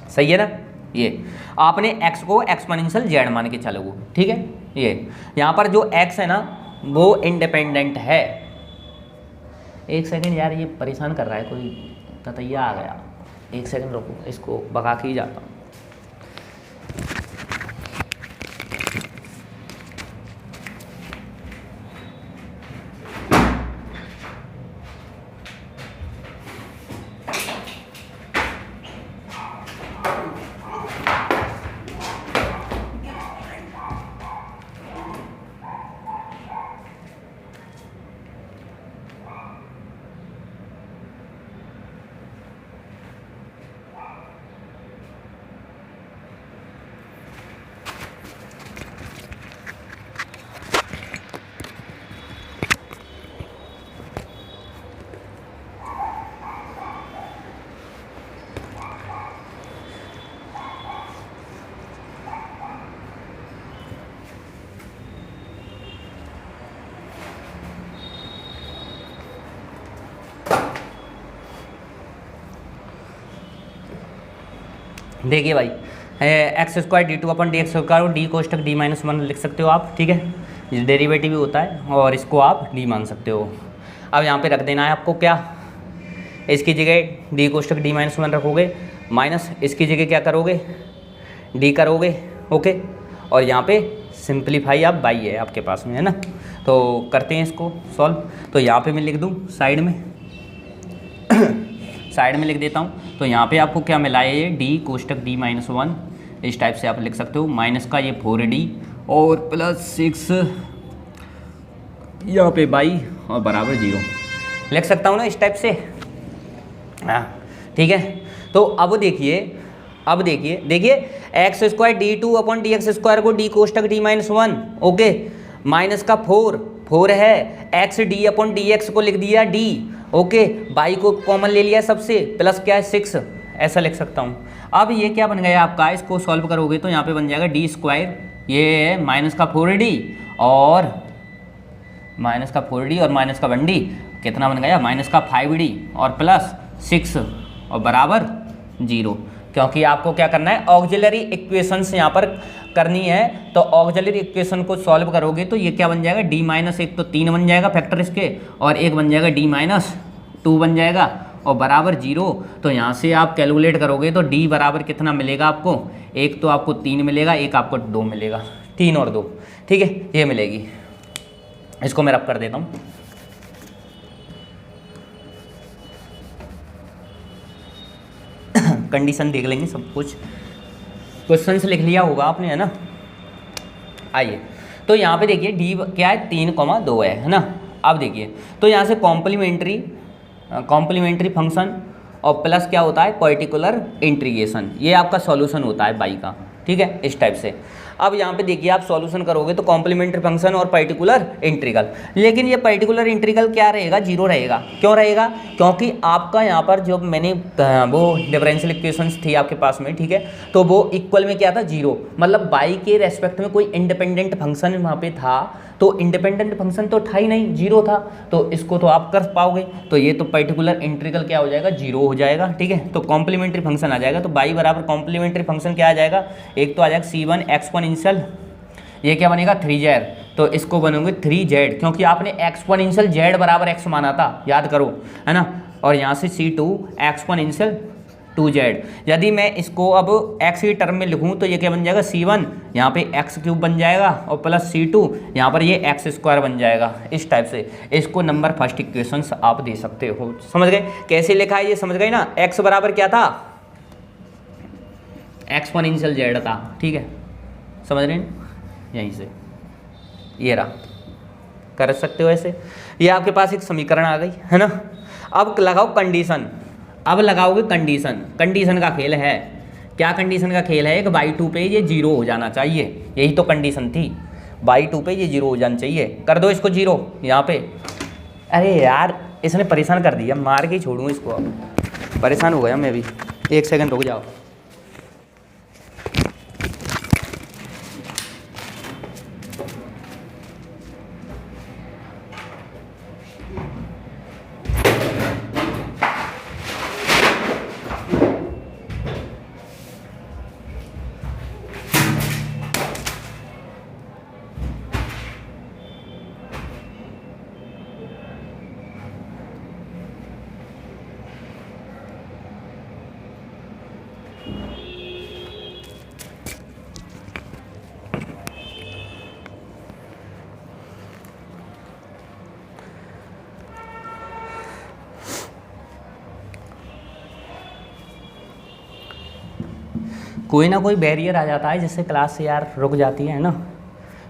[SPEAKER 1] सही है ना। ये आपने x को एक्सपोनेंशियल जेड मान के चलोगे, ठीक है। ये यहाँ पर जो x है ना वो इंडिपेंडेंट है, एक सेकंड यार ये परेशान कर रहा है, कोई ततैया आ गया, एक सेकंड रुको, इसको भगा के ही जाता हूँ। देखिए भाई x square d two upon d x square d कोष्टक डी माइनस वन लिख सकते हो आप, ठीक है, ये डेरिवेटिव भी होता है और इसको आप डी मान सकते हो। अब यहाँ पे रख देना है आपको क्या, इसकी जगह डी कोष्टक डी माइनस वन रखोगे, माइनस इसकी जगह क्या करोगे, डी करोगे, ओके, और यहाँ पे सिंप्लीफाई आप बाई है आपके पास में, है ना, तो करते हैं इसको सॉल्व। तो यहाँ पे मैं लिख दूँ साइड में साइड में लिख देता हूँ। तो यहाँ पे आपको क्या मिला है, ये डी कोष्टक डी माइनस वन, इस टाइप से आप लिख सकते हो, माइनस का ये 4d और प्लस 6 यहाँ पे बाई और बराबर 0 लिख सकता हूँ ना इस टाइप से, हाँ ठीक है। तो अब देखिए x square d two upon d x square को डी कोष्टक d minus one, okay, minus का 4 है, x d upon d x को लिख दिया डी, ओके, बाई को कॉमन ले लिया सबसे, प्लस क्या है 6, ऐसा लिख सकता हूँ। अब ये क्या बन गया आपका, इसको सॉल्व करोगे तो यहाँ पे बन जाएगा डी स्क्वायर, ये है माइनस का 4d और माइनस का 1d कितना बन गया, माइनस का 5d और प्लस 6 और बराबर 0, क्योंकि आपको क्या करना है, ऑक्सिलरी इक्वेशंस यहाँ पर करनी है। तो ऑक्सिलरी इक्वेशन को सॉल्व करोगे तो ये क्या बन जाएगा, d माइनस 1 तो 3 बन जाएगा फैक्टर इसके, और एक बन जाएगा d माइनस 2 बन जाएगा और बराबर 0। तो यहाँ से आप कैलकुलेट करोगे तो d बराबर कितना मिलेगा आपको, एक तो आपको 3 मिलेगा, एक आपको 2 मिलेगा, 3 और 2, ठीक है, ये मिलेगी। इसको मैं रब कर देता हूँ। कंडीशन देख लेंगे सब कुछ, क्वेश्चन से लिख लिया होगा आपने, है ना। आइए तो यहाँ पे देखिए डी क्या है, 3,2 है ना। अब देखिए तो यहाँ से कॉम्प्लीमेंट्री फंक्शन और प्लस क्या होता है, पर्टिकुलर इंटीग्रेशन, ये आपका सॉल्यूशन होता है बाई का, ठीक है, इस टाइप से। अब यहाँ पे देखिए आप सॉल्यूशन करोगे तो कॉम्प्लीमेंट्री फंक्शन और पर्टिकुलर इंटीग्रल, लेकिन ये पर्टिकुलर इंटीग्रल क्या रहेगा, 0 रहेगा। क्यों रहेगा, क्योंकि आपका यहाँ पर जो मैंने वो डिफरेंशियल इक्वेशंस थी आपके पास में, ठीक है, तो वो इक्वल में क्या था, 0, मतलब बाई के रेस्पेक्ट में कोई इंडिपेंडेंट फंक्शन वहाँ पे था, तो इंडिपेंडेंट फंक्शन तो था ही नहीं, 0 था, तो इसको तो आप कर पाओगे। तो ये तो पर्टिकुलर इंटीग्रल क्या हो जाएगा, 0 हो जाएगा, ठीक है। तो कॉम्प्लीमेंट्री फंक्शन आ जाएगा, तो बाई बराबर कॉम्प्लीमेंट्री फंक्शन क्या आ जाएगा, एक तो आ जाएगा C1 एक्सपोनेंशियल, ये क्या बनेगा 3z, तो इसको बनोगे 3z, क्योंकि आपने एक्सपोनेंशियल z बराबर x माना था, याद करो, है ना। और यहाँ से C2 एक्सपोनेंशियल 2z, यदि मैं इसको अब x की टर्म में लिखूँ तो ये क्या बन जाएगा, C1 यहाँ पे x³ बन जाएगा और प्लस C2 यहाँ पर ये x² बन जाएगा, इस टाइप से। इसको नंबर फर्स्ट इक्वेशंस आप दे सकते हो, समझ गए कैसे लिखा है, ये समझ गए ना। x बराबर क्या था, एक्सपोनेंशियल z था, ठीक है, समझ रहे हैं, यहीं से ये रहा, कर सकते हो ऐसे। ये आपके पास एक समीकरण आ गई, है ना। अब लगाओ कंडीशन, अब लगाओगे कंडीशन, कंडीशन का खेल है। क्या कंडीशन का खेल है, एक बाई 2 पे ये 0 हो जाना चाहिए, यही तो कंडीशन थी, बाई 2 पे ये 0 हो जाना चाहिए। कर दो इसको 0 यहाँ पे। अरे यार इसने परेशान कर दिया, मार के ही छोड़ूँ इसको, अब परेशान हो गया मैं भी। 1 सेकंड रुक जाओ। कोई ना कोई बैरियर आ जाता है जिससे क्लास से यार रुक जाती है ना,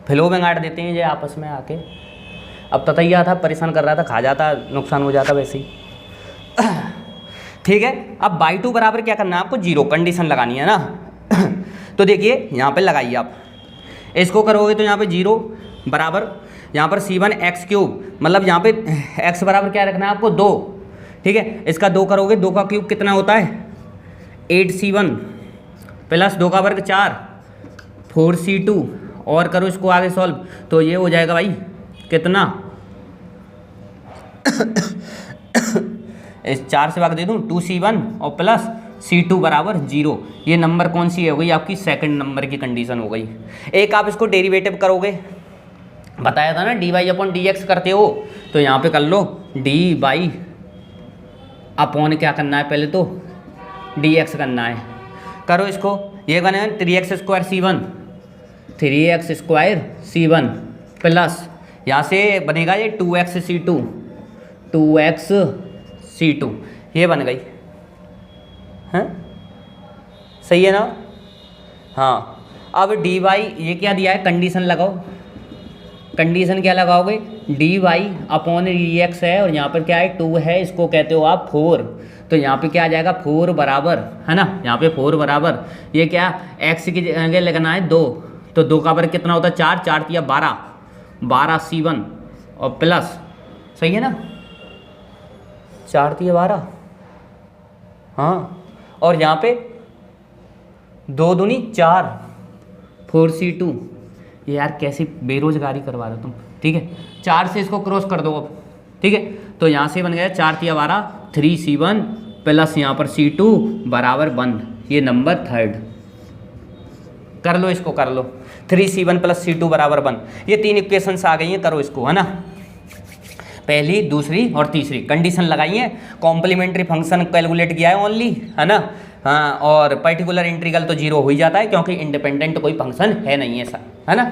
[SPEAKER 1] फ्लो में गाड़ देते हैं ये आपस में आके। अब ततैया था, परेशान कर रहा था, खा जाता, नुकसान हो जाता वैसे ही। ठीक है, अब बाई 2 बराबर क्या करना है आपको, 0 कंडीशन लगानी है ना। तो देखिए यहाँ पे लगाइए आप, इसको करोगे तो यहाँ पे 0 बराबर यहाँ पर C1 x³, मतलब यहाँ पे x बराबर क्या रखना है आपको 2, ठीक है। इसका 2 करोगे, 2 का क्यूब कितना होता है 8C1 प्लस 2 का वर्ग 4 4C2, और करो इसको आगे सॉल्व तो ये हो जाएगा भाई कितना इस 4 से भाग दे दूँ 2C1 और प्लस C2 बराबर 0। ये नंबर कौन सी हो गई आपकी, सेकंड नंबर की कंडीशन हो गई। एक आप इसको डेरिवेटिव करोगे, बताया था ना dy अपॉन डी एक्स करते हो, तो यहाँ पे कर लो dy अपॉन क्या करना है, पहले तो dx करना है। करो इसको, ये बने 3x square C1, 3x square C1 plus यहाँ से बनेगा ये 2x C2, 2x C2, ये बन गई, हैं सही है ना। हाँ अब dy, ये क्या दिया है, कंडीशन लगाओ। कंडीशन क्या लगाओगे, dy अपॉन dx है और यहाँ पर क्या है 2 है, इसको कहते हो आप 4, तो यहाँ पे क्या आ जाएगा 4 बराबर, है ना, यहाँ पे 4 बराबर ये क्या x की जगह लगाना है 2, तो 2 का वर्ग कितना होता है 4, 4 तिया 12, 12 C1 और प्लस, सही है ना, 4 तिया 12, हाँ, और यहाँ पे 2 दूनी 4, 4C2, ये यार कैसी बेरोजगारी करवा रहे हो तुम, ठीक है। 4 से इसको क्रॉस कर दो अब, ठीक है, तो यहाँ से बन गया 4 तिया 12, 3C1 प्लस यहाँ पर C2 बराबर 1, ये नंबर थर्ड। कर लो इसको, कर लो 3C1 प्लस C2 बराबर 1, ये 3 इक्वेशंस आ गई हैं, करो इसको, है ना, पहली दूसरी और तीसरी कंडीशन लगाई है, कॉम्प्लीमेंट्री फंक्शन कैलकुलेट किया है ओनली, है ना, हाँ, और पर्टिकुलर इंटीग्रल तो 0 हो ही जाता है क्योंकि इंडिपेंडेंट कोई फंक्शन है नहीं ऐसा, है ना,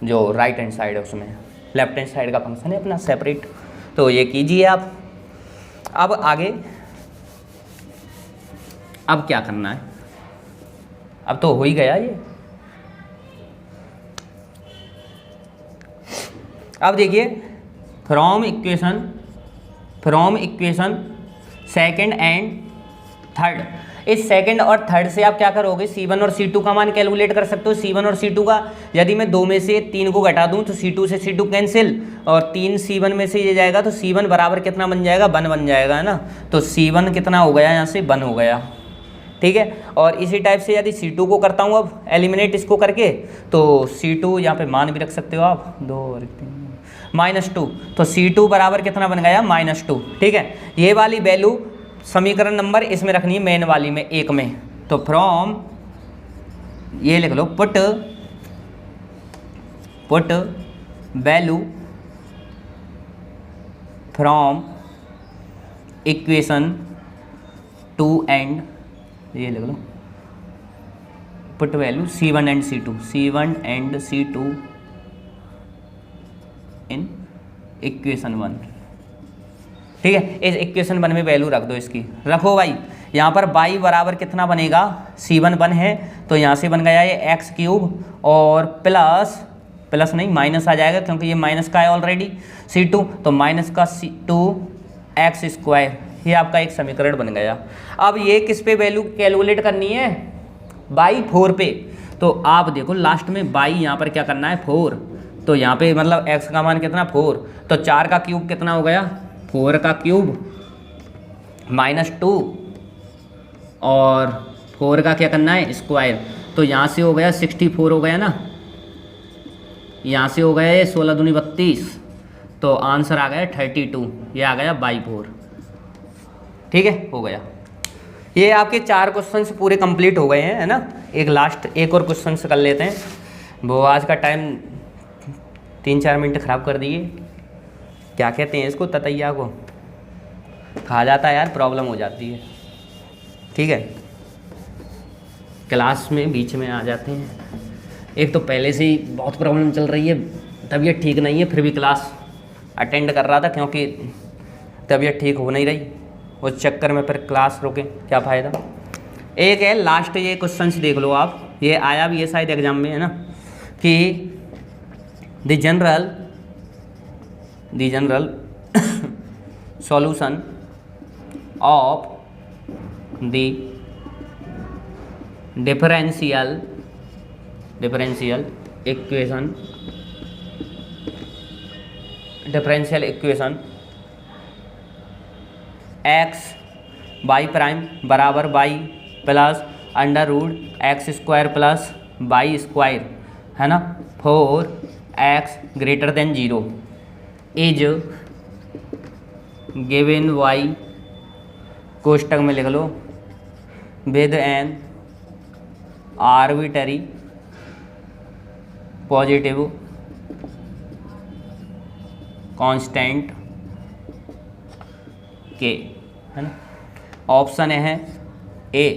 [SPEAKER 1] जो राइट हैंड साइड है उसमें, लेफ्ट हैंड साइड का फंक्शन है अपना सेपरेट, तो ये कीजिए आप। अब आगे, अब क्या करना है, अब तो हो ही गया ये। अब देखिए from equation second and third, इस सेकंड और थर्ड से आप क्या करोगे, C1 और C2 का मान कैलकुलेट कर सकते हो। C1 और C2 का, यदि मैं 2 में से 3 को घटा दूं तो C2 से C2 कैंसिल, और 3 C1 में से ये जाएगा तो C1 बराबर कितना बन जाएगा, 1 बन जाएगा, है ना, तो C1 कितना हो गया, यहाँ से 1 हो गया, ठीक है। और इसी टाइप से यदि C2 को करता हूँ अब एलिमिनेट इसको करके, तो C2 यहाँ पे मान भी रख सकते हो आप, 2 और 3 -2, तो C2 बराबर कितना बन गया, -2, ठीक है। ये वाली वैल्यू समीकरण नंबर इसमें रखनी है, मेन वाली में 1 में, तो फ्रॉम, ये लिख लो, put value from equation 2 and, ये लिख लो put value C1 and C2 in equation 1, ठीक है। इस इक्वेशन 1 में वैल्यू रख दो इसकी, रखो भाई। यहाँ पर y बराबर कितना बनेगा, C1 1 है, तो यहाँ से बन गया ये x³ और प्लस नहीं माइनस आ जाएगा क्योंकि ये माइनस का है ऑलरेडी C2, तो माइनस का 2x², ये आपका एक समीकरण बन गया। अब ये किस पे वैल्यू कैलकुलेट करनी है, बाई 4 पे, तो आप देखो लास्ट में बाई यहाँ पर क्या करना है 4, तो यहाँ पे मतलब x का मान कितना 4, तो 4 का क्यूब कितना हो गया, 4 का क्यूब -2 और 4 का क्या करना है स्क्वायर, तो यहाँ से हो गया 64 हो गया ना, यहाँ से हो गया ये 16 दूनी 32, तो आंसर आ गया 32, ये आ गया बाई 4, ठीक है, हो गया। ये आपके 4 क्वेश्चंस पूरे कंप्लीट हो गए हैं, है ना। एक और क्वेश्चन कर लेते हैं, वो आज का टाइम 3-4 मिनट ख़राब कर दिए, क्या कहते हैं इसको, ततैया को खा जाता है यार, प्रॉब्लम हो जाती है, ठीक है, क्लास में बीच में आ जाते हैं। एक तो पहले से ही बहुत प्रॉब्लम चल रही है, तबीयत ठीक नहीं है, फिर भी क्लास अटेंड कर रहा था क्योंकि तबीयत ठीक हो नहीं रही, उस चक्कर में फिर क्लास रोके क्या फ़ायदा। एक है लास्ट, ये क्वेश्चंस देख लो आप, ये आया भी ये शायद एग्जाम में, है ना, कि the general solution of the differential equation x y prime बराबर y plus √x² plus y², है ना, 4x greater than 0 is given y, कोष्टक में लिख लो with an arbitrary positive constant के, है ना। ऑप्शन है ए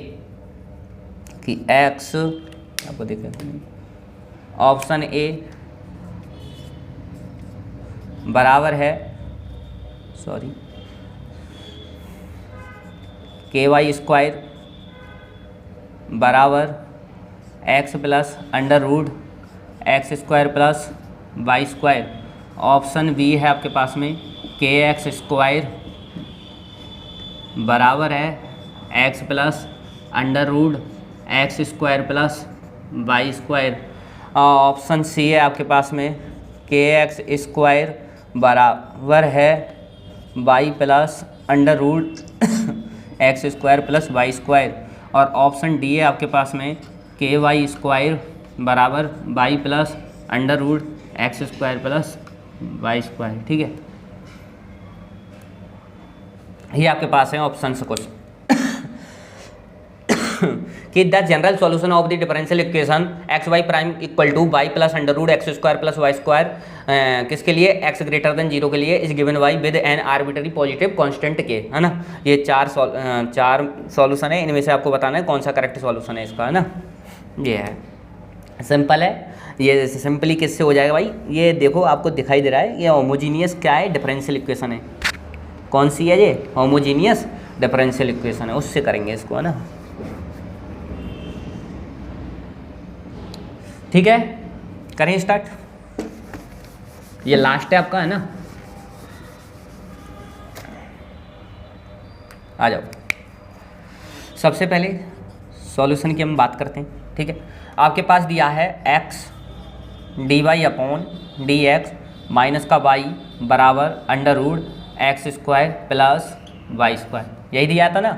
[SPEAKER 1] कि एक्स, आपको देखें, ऑप्शन ए बराबर है, सॉरी, के वाई स्क्वायर बराबर x plus under root x square plus y square. Option b है आपके पास में के एक्स स्क्वायर बराबर है x plus under root x square plus y square. Option c है आपके पास में के एक्स स्क्वायर बराबर है y plus under root x square plus y square. और ऑप्शन डी है आपके पास में के वाई स्क्वायर बराबर y plus under root x square plus y square. ठीक है, ये आपके पास है ऑप्शन से क्वेश्चन कि the general solution of the differential equation x y prime equal to y plus under root x square plus y square किसके लिए, x greater than 0 के लिए, is given by with an arbitrary positive constant के, है ना। ये चार solution है, इनमें से आपको बताना है कौन सा करेक्ट सॉल्यूशन है इसका, है ना। ये है, सिंपल है। ये सिंपली किससे हो जाएगा भाई, ये देखो आपको दिखाई दे रहा है, ये होमोजीनियस क्या है, डिफरेंशियल इक्वेशन है। कौन सी है ये, होमोजीनियस डिफरेंशियल इक्वेशन है, उससे करेंगे इसको, है ना। ठीक है, करें स्टार्ट। ये लास्ट है आपका, है ना। आ जाओ, सबसे पहले सॉल्यूशन की हम बात करते हैं। ठीक है, आपके पास दिया है x d Y upon d x minus का y बराबर under root x square plus y square, यही दिया था ना।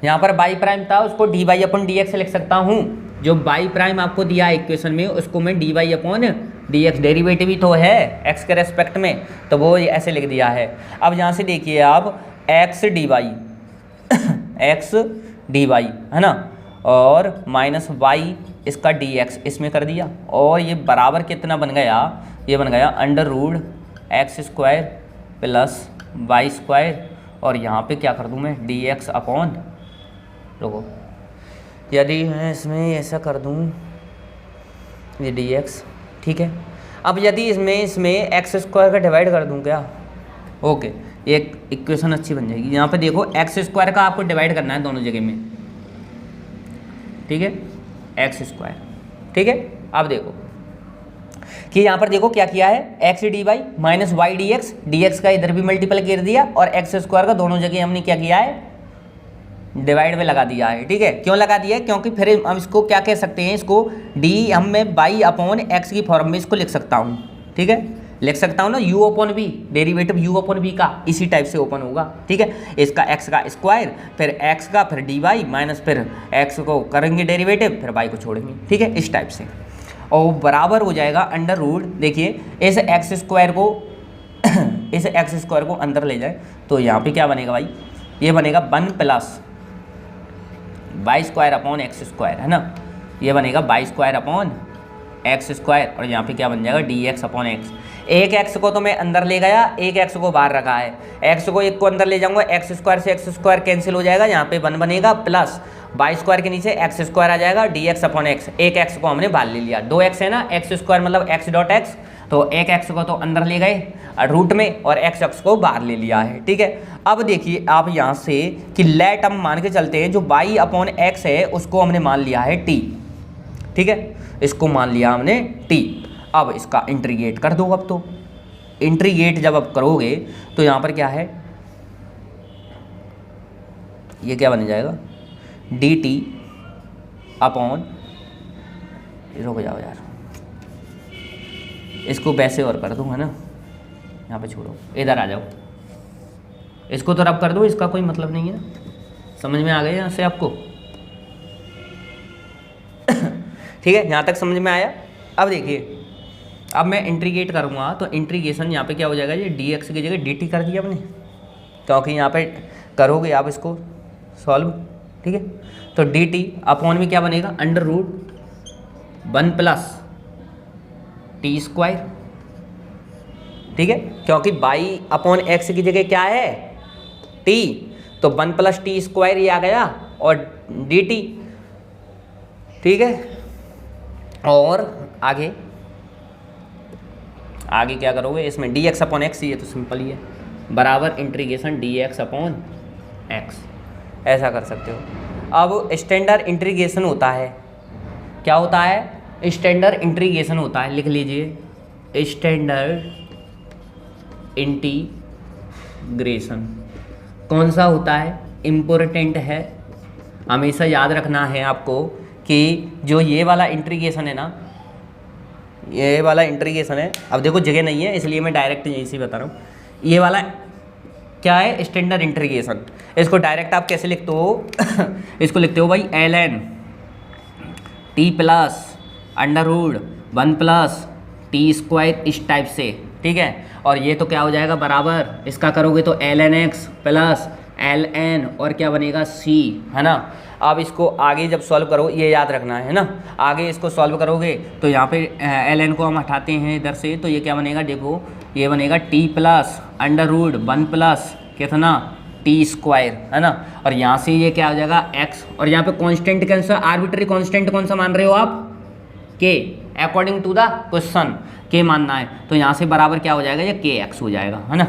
[SPEAKER 1] यहाँ पर y प्राइम था, उसको d Y upon d x लिख सकता हूँ। जो y प्राइम आपको दिया है इक्वेशन में, उसको मैं d Y upon d x, derivative ही तो है x के रेस्पेक्ट में, तो वो ऐसे लिख दिया है। अब यहाँ से देखिए आप x d y x d y, है ना, और माइनस वाई इसका डी एक्स इसमें कर दिया, और ये बराबर कितना बन गया, ये बन गया under root x square plus y square, और यहाँ पे क्या कर दूँ मैं, डी एक्स अपॉन, देखो यदि मैं इसमें ऐसा कर दूँ ये डी एक्स, ठीक है। अब यदि इसमें एक्स स्क्वायर का डिवाइड कर दूँ क्या, ओके, एक इक्वेशन अच्छी बन जाएगी। यहाँ पे देखो एक्स स्क्वायर का आपको डिवाइड करना है दोनों जगह में, ठीक है, एक्स स्क्वायर, ठीक है। अब देखो कि यहाँ पर देखो क्या किया है, x d y minus y d x का इधर भी मल्टीपल कर दिया, और एक्स स्क्वायर का दोनों जगह हमने क्या किया है, डिवाइड में लगा दिया है। ठीक है, क्यों लगा दिया है, क्योंकि फिर हम इसको क्या कह सकते हैं, इसको डी हम मैं बाई अपॉन एक्स की फॉर्म में इसको लिख सकता हूँ। ठीक है, लिख सकता हूँ ना, u upon v, derivative u upon v का इसी टाइप से ओपन होगा। ठीक है, इसका x का स्क्वायर, फिर x का, फिर डी वाई माइनस, फिर x को करेंगे डेरिवेटिव, फिर y को छोड़ेंगे। ठीक है, इस टाइप से, और बराबर हो जाएगा अंडर रूट, देखिए इस एक्स स्क्वायर को इस एक्स स्क्वायर को अंदर ले जाए तो यहाँ पे क्या बनेगा भाई, ये बनेगा 1 plus y square upon x square, है ना। ये बनेगा y square upon x square, और यहाँ पे क्या बन जाएगा, डी एक्स अपॉन एक्स। एक एक्स को तो मैं अंदर ले गया, एक एक्स को बाहर रखा है, एक्स को एक को अंदर ले जाऊंगा, एक्स स्क्वायर से एक्स स्क्वायर कैंसिल हो जाएगा, यहाँ पे 1 बनेगा, प्लस वाई स्क्वायर के नीचे एक्स स्क्वायर आ जाएगा, डी एक्स अपॉन एक्स। एक एक्स को हमने बाहर ले लिया, 2 एक्स है ना, एक्स स्क्वायर मतलब एक्स डॉट एक्स, तो एक एक्स को तो अंदर ले गए रूट में, और एक्स एक्स को बाहर ले लिया है। ठीक है, अब देखिए आप यहाँ से कि लेट हम मान के चलते हैं, जो वाई अपॉन एक्स है उसको हमने मान लिया है टी। ठीक है, इसको मान लिया हमने टी। अब इसका इंटीग्रेट कर दो। अब तो इंटीग्रेट जब आप करोगे तो यहाँ पर क्या है, ये क्या बन जाएगा, डी टी अपॉन, रुक जाओ यार, इसको वैसे और कर दूँ, है ना, यहाँ पे छोड़ो, इधर आ जाओ, इसको तो रब कर दो, इसका कोई मतलब नहीं है ना, समझ में आ गया यहाँ से आपको। ठीक है, यहाँ तक समझ में आया। अब देखिए, अब मैं इंटीग्रेट करूँगा तो इंटीग्रेशन यहाँ पे क्या हो जाएगा, ये डी एक्स की जगह डी टी कर दिया हमने, क्योंकि यहाँ पे करोगे आप इसको सॉल्व, ठीक है। तो डी टी अपॉन में क्या बनेगा, under root 1 plus t square, ठीक है, क्योंकि बाई अपॉन एक्स की जगह क्या है टी, तो 1 प्लस टी स्क्वायर ये आ गया और डी टी, ठीक है। और आगे आगे क्या करोगे इसमें, डी एक्स अपॉन एक्स, ये तो सिंपल ही है, बराबर integration d x upon x, ऐसा कर सकते हो। अब स्टैंडर्ड इंटीग्रेशन होता है, क्या होता है, स्टैंडर्ड इंटीग्रेशन होता है, लिख लीजिए स्टैंडर्ड इंटीग्रेशन कौन सा होता है, इम्पोर्टेंट है, हमेशा याद रखना है आपको कि जो ये वाला इंटीग्रेशन है ना, ये वाला इंटीग्रेशन है, अब देखो जगह नहीं है इसलिए मैं डायरेक्ट यहीं से बता रहा हूँ, ये वाला क्या है स्टैंडर्ड इंटीग्रेशन, इसको डायरेक्ट आप कैसे लिखते हो इसको लिखते हो भाई ln t plus under root 1 plus t square, इस टाइप से, ठीक है। और ये तो क्या हो जाएगा बराबर, इसका करोगे तो ln x प्लस ln और क्या बनेगा c, है ना। अब इसको आगे जब सॉल्व करो, ये याद रखना है ना, आगे इसको सॉल्व करोगे तो यहाँ पे ln को हम हटाते हैं इधर से, तो ये क्या बनेगा, देखो ये बनेगा t plus under root 1 plus कितना टी स्क्वायर, है ना। और यहाँ से ये क्या हो जाएगा x, और यहाँ पे कांस्टेंट कौन सा, आर्बिट्री कांस्टेंट कौन सा मान रहे हो आप, k, according to the question k मानना है, तो यहाँ से बराबर क्या हो जाएगा, ये kx हो जाएगा, है ना,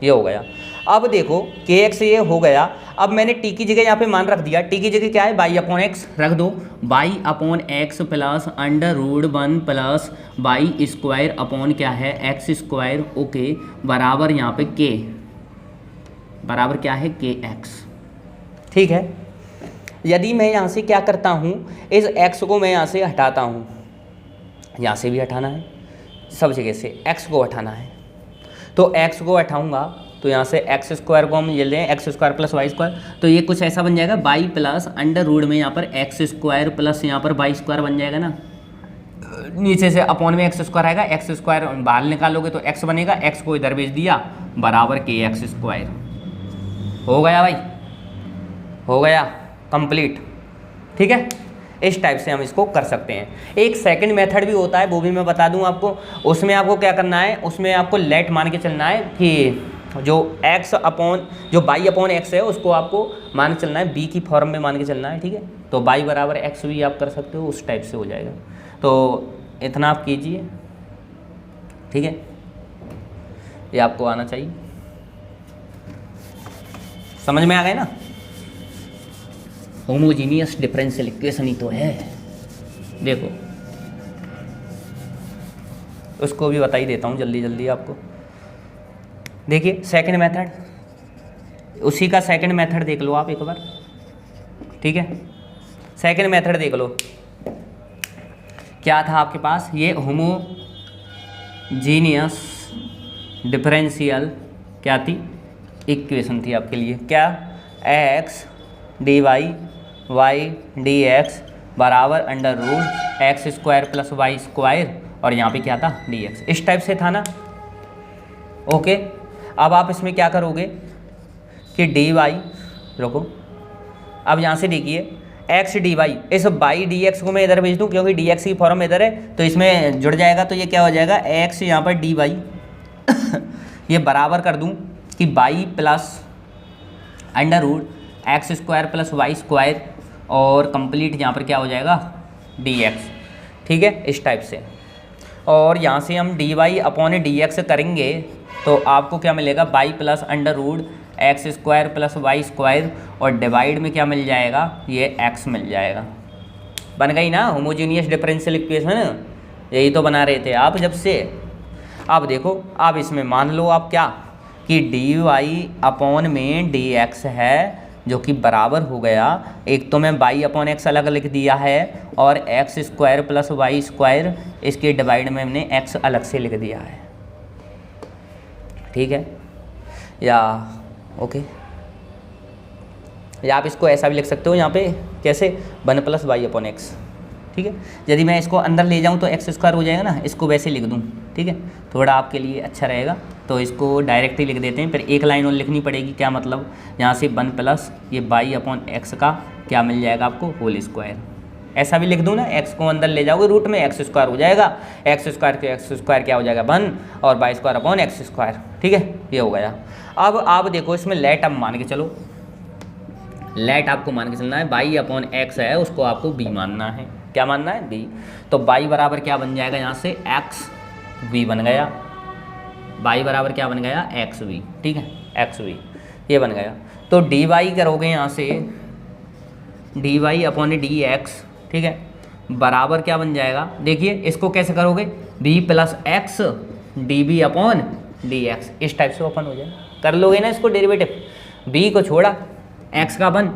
[SPEAKER 1] ये हो गया। अब देखो kx ये हो गया, अब मैंने t की जगह यहाँ पे मान रख दिया, t की जगह क्या है, बाई अपॉन एक्स रख दो, y upon x plus under root 1 plus y square upon क्या है एक्स स्क्वायर, ओके, बराबर यहाँ पे k, बराबर क्या है kx, ठीक है। यदि मैं यहाँ से क्या करता हूँ, इस x को मैं यहाँ से हटाता हूँ, यहाँ से भी हटाना है, सब जगह से x को हटाना है, तो x को हटाऊँगा तो यहाँ से एक्स स्क्वायर को हम ये लें x square plus y square, तो ये कुछ ऐसा बन जाएगा बाई प्लस अंडर रूट में यहाँ पर एक्स स्क्वायर प्लस यहाँ पर वाई स्क्वायर बन जाएगा ना, नीचे से अपॉन में एक्स स्क्वायर आएगा, एक्स स्क्वायर बाहर निकालोगे तो एक्स बनेगा, एक्स को इधर भेज दिया बराबर के एक्स स्क्वायर, हो गया भाई, हो गया कंप्लीट, ठीक है। इस टाइप से हम इसको कर सकते हैं। एक सेकंड मेथड भी होता है, वो भी मैं बता दूं आपको, उसमें आपको क्या करना है, उसमें आपको लेट मान के चलना है कि जो x अपॉन जो बाई अपॉन एक्स है उसको आपको मान के चलना है, b की फॉर्म में मान के चलना है, ठीक है। तो बाई बराबर एक्स भी आप कर सकते हो, उस टाइप से हो जाएगा। तो इतना आप कीजिए, ठीक है, ये आपको आना चाहिए, समझ में आ गए ना। होमोजीनियस डिफरेंशियल इक्वेशन ही तो है, देखो उसको भी बता ही देता हूँ जल्दी जल्दी आपको। देखिए सेकंड मेथड, उसी का सेकंड मेथड देख लो आप एक बार, ठीक है। सेकंड मेथड देख लो, क्या था आपके पास, ये होमोजीनियस डिफरेंशियल क्या थी, इक्वेशन थी आपके लिए, क्या, x d y y d x बराबर under root x square plus y square, और यहाँ पे क्या था डी एक्स, इस टाइप से था ना, ओके। अब आप इसमें क्या करोगे कि डी वाई, रुको, अब यहाँ से देखिए एक्स डी वाई, इस बाई डी एक्स को मैं इधर भेज दूँ क्योंकि डी एक्स की फॉर्म इधर है, तो इसमें जुड़ जाएगा, तो ये क्या हो जाएगा एक्स यहाँ पर डी वाई ये बराबर कर दूँ कि y plus under root x square plus y square, और कंप्लीट यहाँ पर क्या हो जाएगा डी एक्स, ठीक है, इस टाइप से। और यहाँ से हम d Y upon d x करेंगे तो आपको क्या मिलेगा, y plus under root x square plus y square, और डिवाइड में क्या मिल जाएगा, ये एक्स मिल जाएगा। बन गई ना होमोजीनियस डिफरेंशियल इक्वेशन, यही तो बना रहे थे आप जब से। अब देखो, अब इसमें मान लो आप क्या कि डी वाई अपॉन में डी एक्स है, जो कि बराबर हो गया, एक तो मैं बाई अपॉन एक्स अलग लिख दिया है, और x square plus y square इसके डिवाइड में हमने एक्स अलग से लिख दिया है, ठीक है, या ओके। या आप इसको ऐसा भी लिख सकते हो यहाँ पे, कैसे, 1 प्लस वाई अपॉन एक्स, ठीक है। यदि मैं इसको अंदर ले जाऊँ तो एक्स स्क्वायर हो जाएगा ना, इसको वैसे लिख दूँ, ठीक है, थोड़ा आपके लिए अच्छा रहेगा, तो इसको डायरेक्ट ही लिख देते हैं, फिर एक लाइन और लिखनी पड़ेगी। क्या मतलब, यहाँ से 1 प्लस ये बाई अपॉन एक्स का क्या मिल जाएगा आपको, होल स्क्वायर। ऐसा भी लिख दूँ ना, एक्स को अंदर ले जाओगे रूट में, एक्स स्क्वायर हो जाएगा, एक्स स्क्वायर क्या हो जाएगा 1 और by square upon x square. ठीक है, ये हो गया। अब आप देखो इसमें लेट अब मान के चलो, लेट आपको मान के चलना है, बाई अपॉन एक्स है उसको आपको बी मानना है। क्या मानना है, बी। तो बाई बराबर क्या बन जाएगा यहाँ से, एक्स बी बन गया। बाई बराबर क्या बन गया, एक्स बी। ठीक है, एक्स बी ये बन गया। तो डी वाई करोगे यहाँ से, d Y upon d x, ठीक है, बराबर क्या बन जाएगा, देखिए इसको कैसे करोगे, v plus x d v upon d x, इस टाइप से ओपन हो जाए, कर लोगे ना इसको डेरिवेटिव। बी को छोड़ा, एक्स का 1,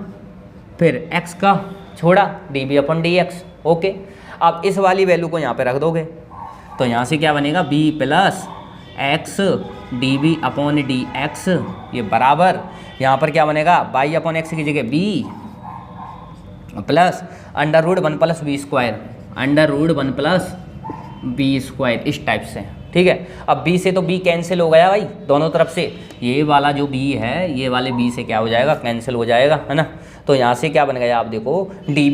[SPEAKER 1] फिर एक्स का छोड़ा, d v upon d x. Okay, अब इस वाली वैल्यू को यहाँ पे रख दोगे, तो यहाँ से क्या बनेगा, v plus x d v upon d x, ये बराबर यहाँ पर क्या बनेगा, बाई अपॉन एक्स की जगह v plus under root 1 plus v square, under root 1 plus v square, इस टाइप से। ठीक है, अब b से तो b कैंसिल हो गया भाई दोनों तरफ से, ये वाला जो b है ये वाले b से क्या हो जाएगा, कैंसिल हो जाएगा, है ना। तो यहाँ से क्या बन गया, आप देखो d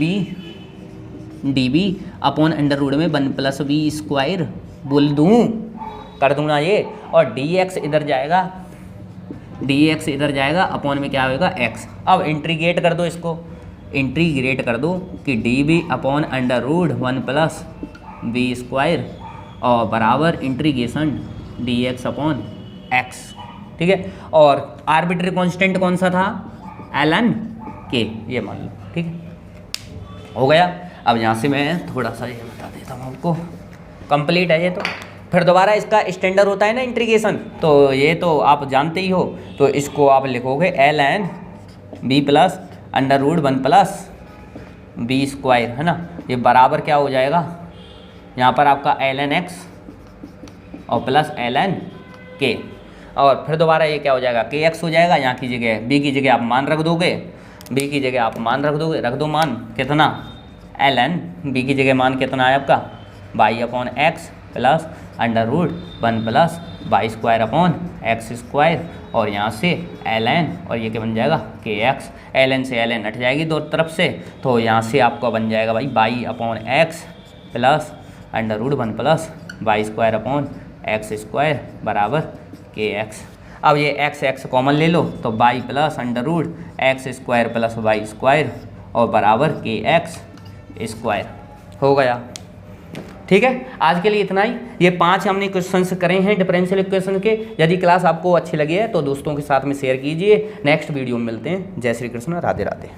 [SPEAKER 1] v upon under root में 1 प्लस बी स्क्वायर बोल दूँ, कर दूँ ना ये, और डी एक्स इधर जाएगा, डी एक्स इधर जाएगा, अपॉन में क्या होगा x। अब इंटीग्रेट कर दो इसको, इंटीग्रेट कर दो कि d v upon under root 1 plus v square और बराबर integration d x upon x. ठीक है, और आर्बिट्री कांस्टेंट कौन सा था, ln k, ये मान लो। ठीक है, हो गया। अब यहाँ से मैं थोड़ा सा ये बता देता हूँ आपको, कंप्लीट है ये। तो फिर दोबारा इसका स्टैंडर्ड होता है ना इंटीग्रेशन, तो ये तो आप जानते ही हो, तो इसको आप लिखोगे ln b plus under root 1 plus v square, है ना, ये बराबर क्या हो जाएगा, यहाँ पर आपका ln x और प्लस ln k, और फिर दोबारा ये क्या हो जाएगा, kx हो जाएगा। यहाँ की जगह b की जगह आप मान रख दोगे, b की जगह आप मान रख दोगे, रख दो मान कितना, ln b की जगह मान कितना है आपका, y upon x plus under root 1 plus y square upon x square, और यहाँ से ln और ये क्या बन जाएगा, kx, ln से ln हट जाएगी दो तरफ से, तो यहाँ से आपका बन जाएगा भाई y upon x plus under root 1 plus y square upon x square बराबर kx। अब ये x कॉमन ले लो, तो y plus under root x square plus y square और बराबर kx स्क्वायर हो गया। ठीक है, आज के लिए इतना ही। ये 5 हमने क्वेश्चंस करे हैं डिफरेंशियल इक्वेशन के। यदि क्लास आपको अच्छी लगी है तो दोस्तों के साथ में शेयर कीजिए। नेक्स्ट वीडियो में मिलते हैं। जय श्री कृष्ण, राधे राधे।